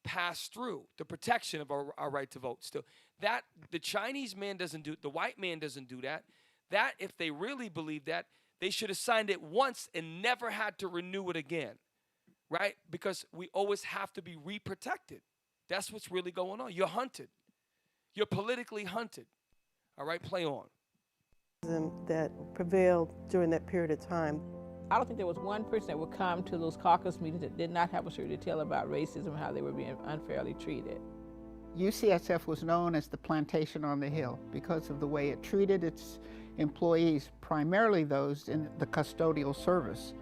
passed through? The protection of our right to vote still. That the Chinese man doesn't do, the white man doesn't do that. That, if they really believe that, they should have signed it once and never had to renew it again, right? Because we always have to be re-protected. That's what's really going on. You're hunted. You're politically hunted. All right, play on. That prevailed during that period of time. I don't think there was one person that would come to those caucus meetings that did not have a story to tell about racism and how they were being unfairly treated. UCSF was known as the plantation on the hill because of the way it treated its employees, primarily those in the custodial service.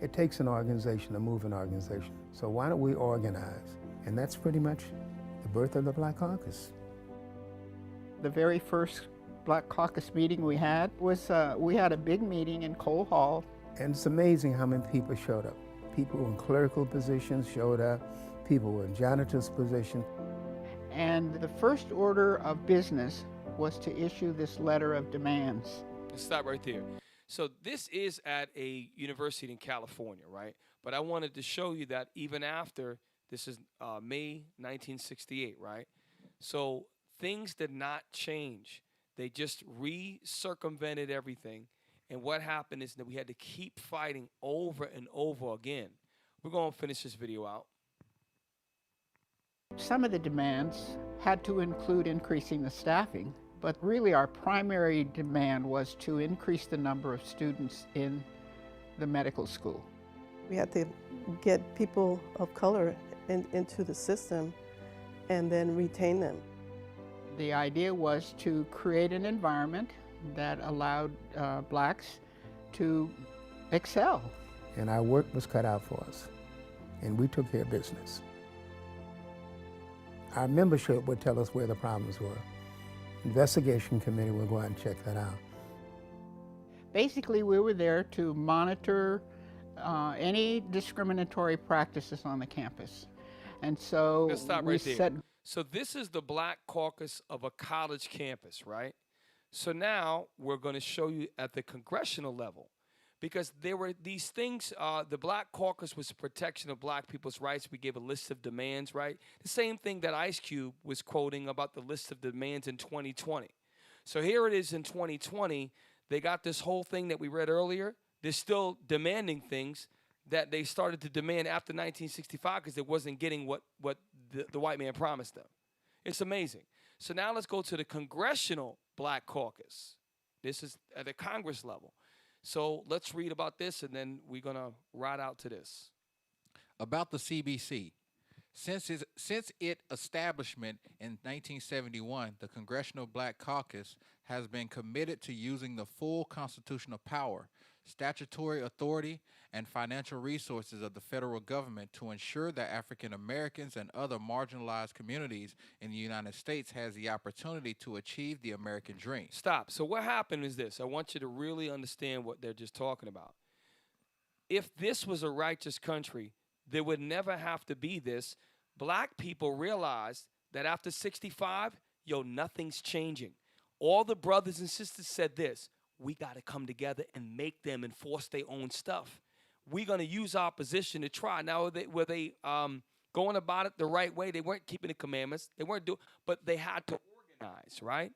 It takes an organization to move an organization. So why don't we organize? And that's pretty much the birth of the Black Caucus. The very first Black Caucus meeting we had was, we had a big meeting in Cole Hall. And it's amazing how many people showed up. People in clerical positions showed up, people in janitor's positions. And the first order of business was to issue this letter of demands. Let's stop right there. So this is at a university in California, right? But I wanted to show you that even after, this is May 1968, right? So things did not change. They just re-circumvented everything. And what happened is that we had to keep fighting over and over again. We're going to finish this video out. Some of the demands had to include increasing the staffing, but really our primary demand was to increase the number of students in the medical school. We had to get people of color into the system and then retain them. The idea was to create an environment that allowed blacks to excel. And our work was cut out for us, and we took care of business. Our membership would tell us where the problems were. Investigation committee would go out and check that out. Basically, we were there to monitor any discriminatory practices on the campus. And so Let's stop we right there. set. So this is the Black Caucus of a college campus, right? So now we're going to show you at the congressional level, because there were these things. The Black Caucus was the protection of black people's rights. We gave a list of demands, right? The same thing that Ice Cube was quoting about the list of demands in 2020. So here it is in 2020. They got this whole thing that we read earlier. They're still demanding things that they started to demand after 1965 because they wasn't getting what the white man promised them. It's amazing. So now let's go to the Congressional Black Caucus. This is at the Congress level. So let's read about this, and then we're going to ride out to this. About the CBC. Since its establishment in 1971, the Congressional Black Caucus has been committed to using the full constitutional power, statutory authority, and financial resources of the federal government to ensure that African Americans and other marginalized communities in the United States has the opportunity to achieve the American dream. Stop. So what happened is this. I want you to really understand what they're just talking about. If this was a righteous country, there would never have to be this. Black people realized that after 65, nothing's changing. All the brothers and sisters said this: we got to come together and make them enforce their own stuff. We're going to use our position to try. Now, were they going about it the right way? They weren't keeping the commandments. They weren't doing, but they had to organize, right?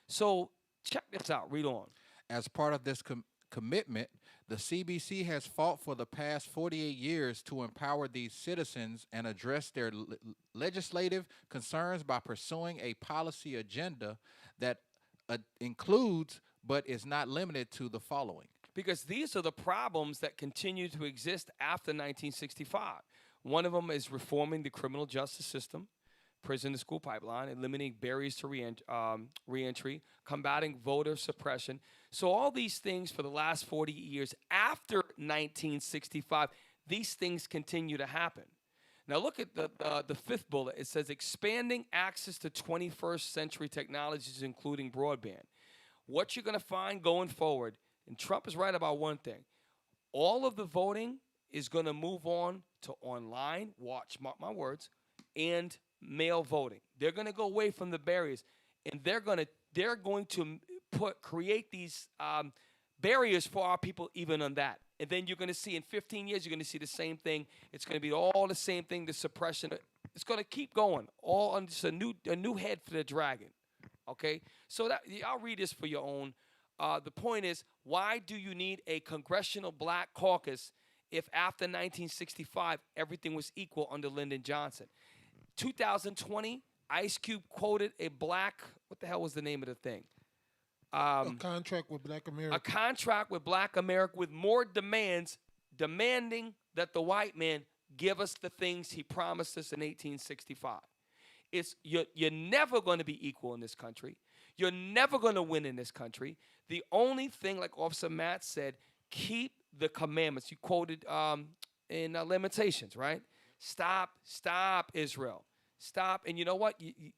So check this out. Read on. As part of this commitment, the CBC has fought for the past 48 years to empower these citizens and address their legislative concerns by pursuing a policy agenda that includes but is not limited to the following. Because these are the problems that continue to exist after 1965. One of them is reforming the criminal justice system, prison to school pipeline, eliminating barriers to reentry, combating voter suppression. So all these things for the last 40 years after 1965, these things continue to happen. Now look at the fifth bullet. It says expanding access to 21st century technologies, including broadband. What you're going to find going forward, and Trump is right about one thing, all of the voting is going to move on to online, mark my words, and mail voting. They're going to go away from the barriers, and they're going to create these barriers for our people even on that. And then you're going to see in 15 years, you're going to see the same thing. It's going to be all the same thing, the suppression. It's going to keep going, all on just a new head for the dragon. Okay? So I'll read this for your own. The point is, why do you need a Congressional Black Caucus if after 1965 everything was equal under Lyndon Johnson? 2020, Ice Cube quoted a black, what the hell was the name of the thing? A contract with Black America. A contract with Black America with more demands, demanding that the white man give us the things he promised us in 1865. You're never going to be equal in this country. You're never going to win in this country. The only thing, like Officer Matt said, keep the commandments. You quoted in Limitations, right? Stop, Israel. Stop. And you know what?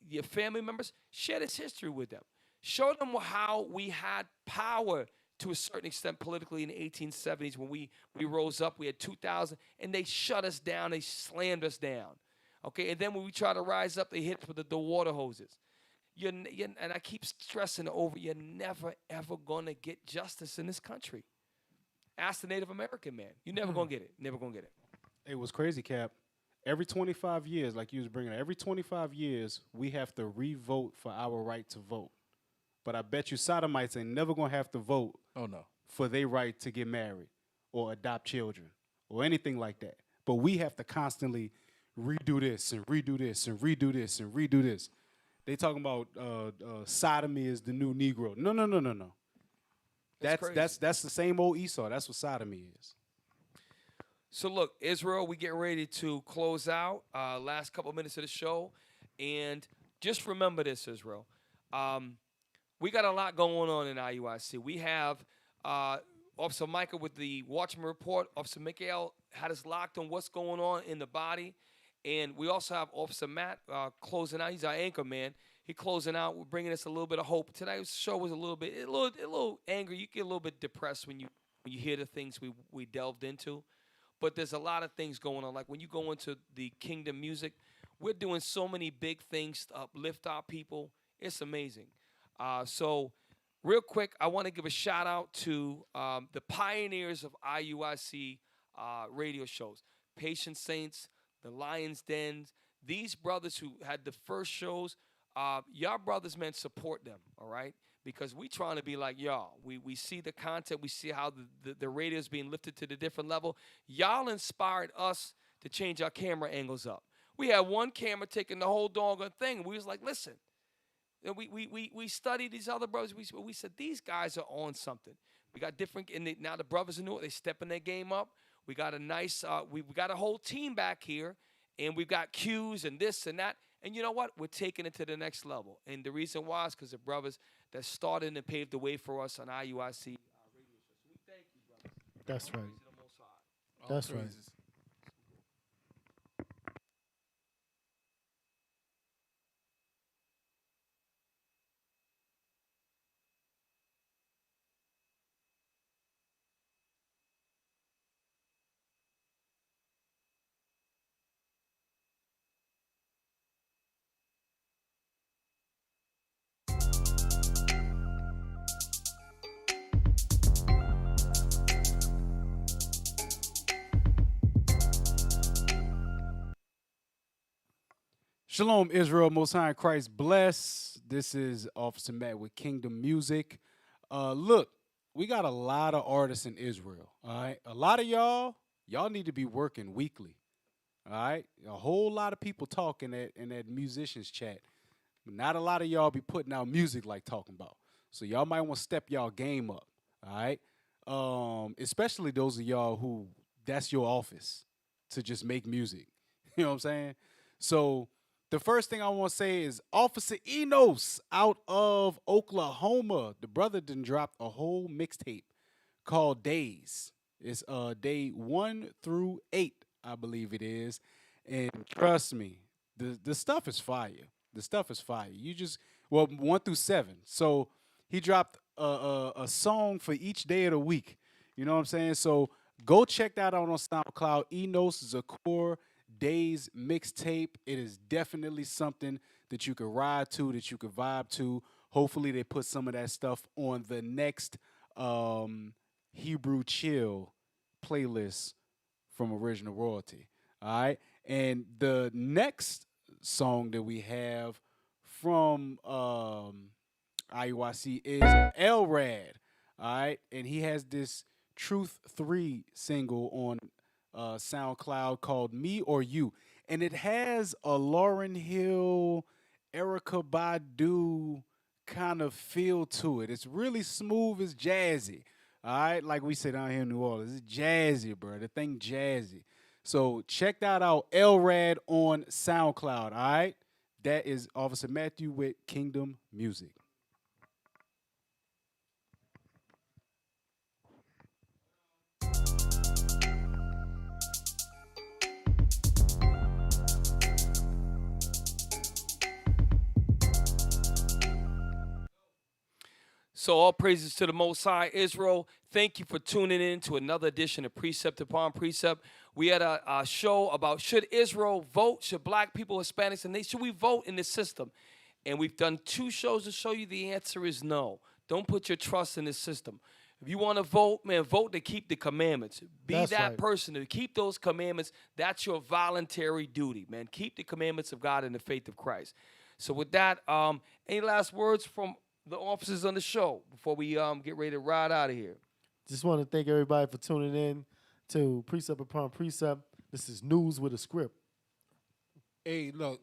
Your family members, share this history with them. Show them how we had power to a certain extent politically in the 1870s when we rose up. We had 2,000, and they shut us down. They slammed us down. Okay, and then when we try to rise up, they hit us with the water hoses. And I keep stressing it over, you're never, ever going to get justice in this country. Ask the Native American man. You're never going to get it. Never going to get it. It was crazy, Cap. Every 25 years, like you was bringing up, every 25 years, we have to re-vote for our right to vote. But I bet you sodomites ain't never going to have to vote for their right to get married or adopt children or anything like that. But we have to constantly redo this and redo this and redo this and redo this. They talking about sodomy is the new Negro. No. That's the same old Esau. That's what sodomy is. So look, Israel, we get ready to close out. Last couple of minutes of the show, and just remember this, Israel. We got a lot going on in IUIC. We have Officer Michael with the Watchmen report. Officer Mikael had us locked on what's going on in the body. And we also have Officer Matt closing out. He's our anchor man. He closing out. We're bringing us a little bit of hope. Tonight's show was a little angry. You get a little bit depressed when you hear the things we delved into. But there's a lot of things going on. Like when you go into the kingdom music, we're doing so many big things to uplift our people. It's amazing. So real quick, I want to give a shout out to the pioneers of IUIC radio shows, Patient Saints, the Lion's Dens, these brothers who had the first shows. Y'all brothers, man, support them, all right? Because we trying to be like y'all. We see the content. We see how the radio is being lifted to the different level. Y'all inspired us to change our camera angles up. We had one camera taking the whole doggone thing. We was like, listen. And we studied these other brothers. We said, these guys are on something. We got different, and now the brothers are new. They stepping their game up. We got a nice, we got a whole team back here, and we've got cues and this and that. And you know what? We're taking it to the next level. And the reason why is because the brothers that started and paved the way for us on IUIC radio show. So we thank you, brothers. That's right. Praise the Most High. That's right. Shalom, Israel, Most High in Christ bless. This is Officer Matt with Kingdom Music. Look, we got a lot of artists in Israel, all right? A lot of y'all need to be working weekly, all right? A whole lot of people talking in that musicians chat. But not a lot of y'all be putting out music like talking about. So y'all might want to step y'all game up, all right? Especially those of y'all who that's your office to just make music. You know what I'm saying? So the first thing I want to say is Officer Enos out of Oklahoma. The brother done dropped a whole mixtape called Days. It's day 1 through 8, I believe it is. And trust me, the stuff is fire. The stuff is fire. 1 through 7. So he dropped a song for each day of the week. You know what I'm saying? So go check that out on SoundCloud. Enos Zakor Days mixtape. It is definitely something that you could ride to, that you could vibe to. Hopefully they put some of that stuff on the next Hebrew Chill playlist from Original Royalty. All right. And the next song that we have from IUIC is Elrad. All right. And he has this Truth 3 single on SoundCloud called Me or You. And it has a Lauryn Hill, Erykah Badu kind of feel to it. It's really smooth. It's jazzy. All right. Like we say down here in New Orleans, it's jazzy, bro. The thing jazzy. So check that out. Elrad on SoundCloud. All right. That is Officer Matthew with Kingdom Music. So all praises to the Most High. Israel, thank you for tuning in to another edition of Precept Upon Precept. We had a show about should Israel vote, should black people, Hispanics, and should we vote in the system? And we've done 2 shows to show you the answer is no. Don't put your trust in the system. If you want to vote, man, vote to keep the commandments. Be That's that right. person to keep those commandments. That's your voluntary duty, man. Keep the commandments of God and the faith of Christ. So with that, any last words from the officers on the show before we get ready to ride out of here? Just want to thank everybody for tuning in to Precept Upon Precept. This is news with a script. Hey, look,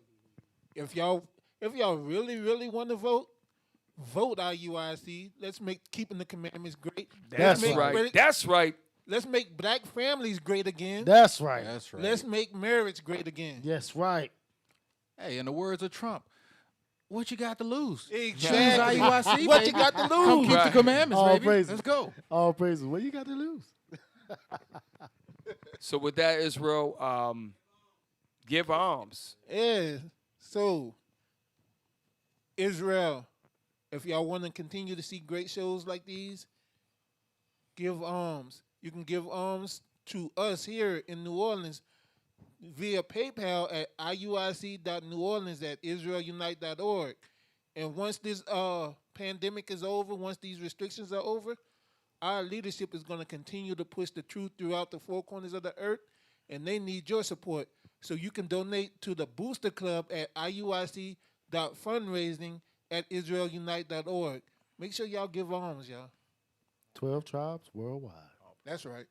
if y'all really want to vote IUIC. Let's make keeping the commandments great. That's right. That's right. Let's make black families great again. That's right. That's right. Let's make marriage great again. Yes, right. Hey, in the words of Trump, what you got to lose? Exactly. Choose IUIC, What baby. you got to Come lose? keep the commandments, All baby. praises. Let's go. All praises. What you got to lose? So with that, Israel, give alms. Yeah. So, Israel, if y'all want to continue to see great shows like these, give alms. You can give alms to us here in New Orleans via PayPal at iuic.neworleans@israelunite.org. And once this pandemic is over, once these restrictions are over, our leadership is going to continue to push the truth throughout the 4 corners of the earth, and they need your support. So you can donate to the Booster Club at iuic.fundraising@israelunite.org. Make sure y'all give alms, y'all. 12 tribes worldwide. That's right.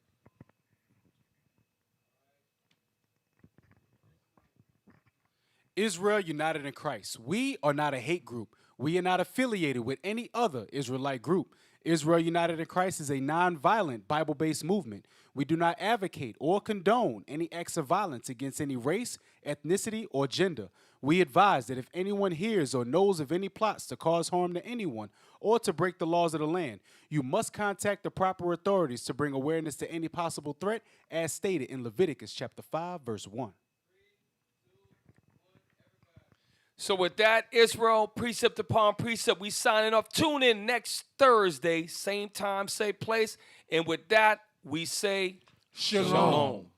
Israel united in Christ. We are not a hate group. We are not affiliated with any other Israelite group. Israel United in Christ is a non-violent Bible-based movement. We do not advocate or condone any acts of violence against any race, ethnicity, or gender. We advise that if anyone hears or knows of any plots to cause harm to anyone or to break the laws of the land, you must contact the proper authorities to bring awareness to any possible threat as stated in Leviticus chapter 5, verse 1. So with that, Israel, Precept Upon Precept, we signing off. Tune in next Thursday, same time, same place. And with that, we say Shalom. Shalom.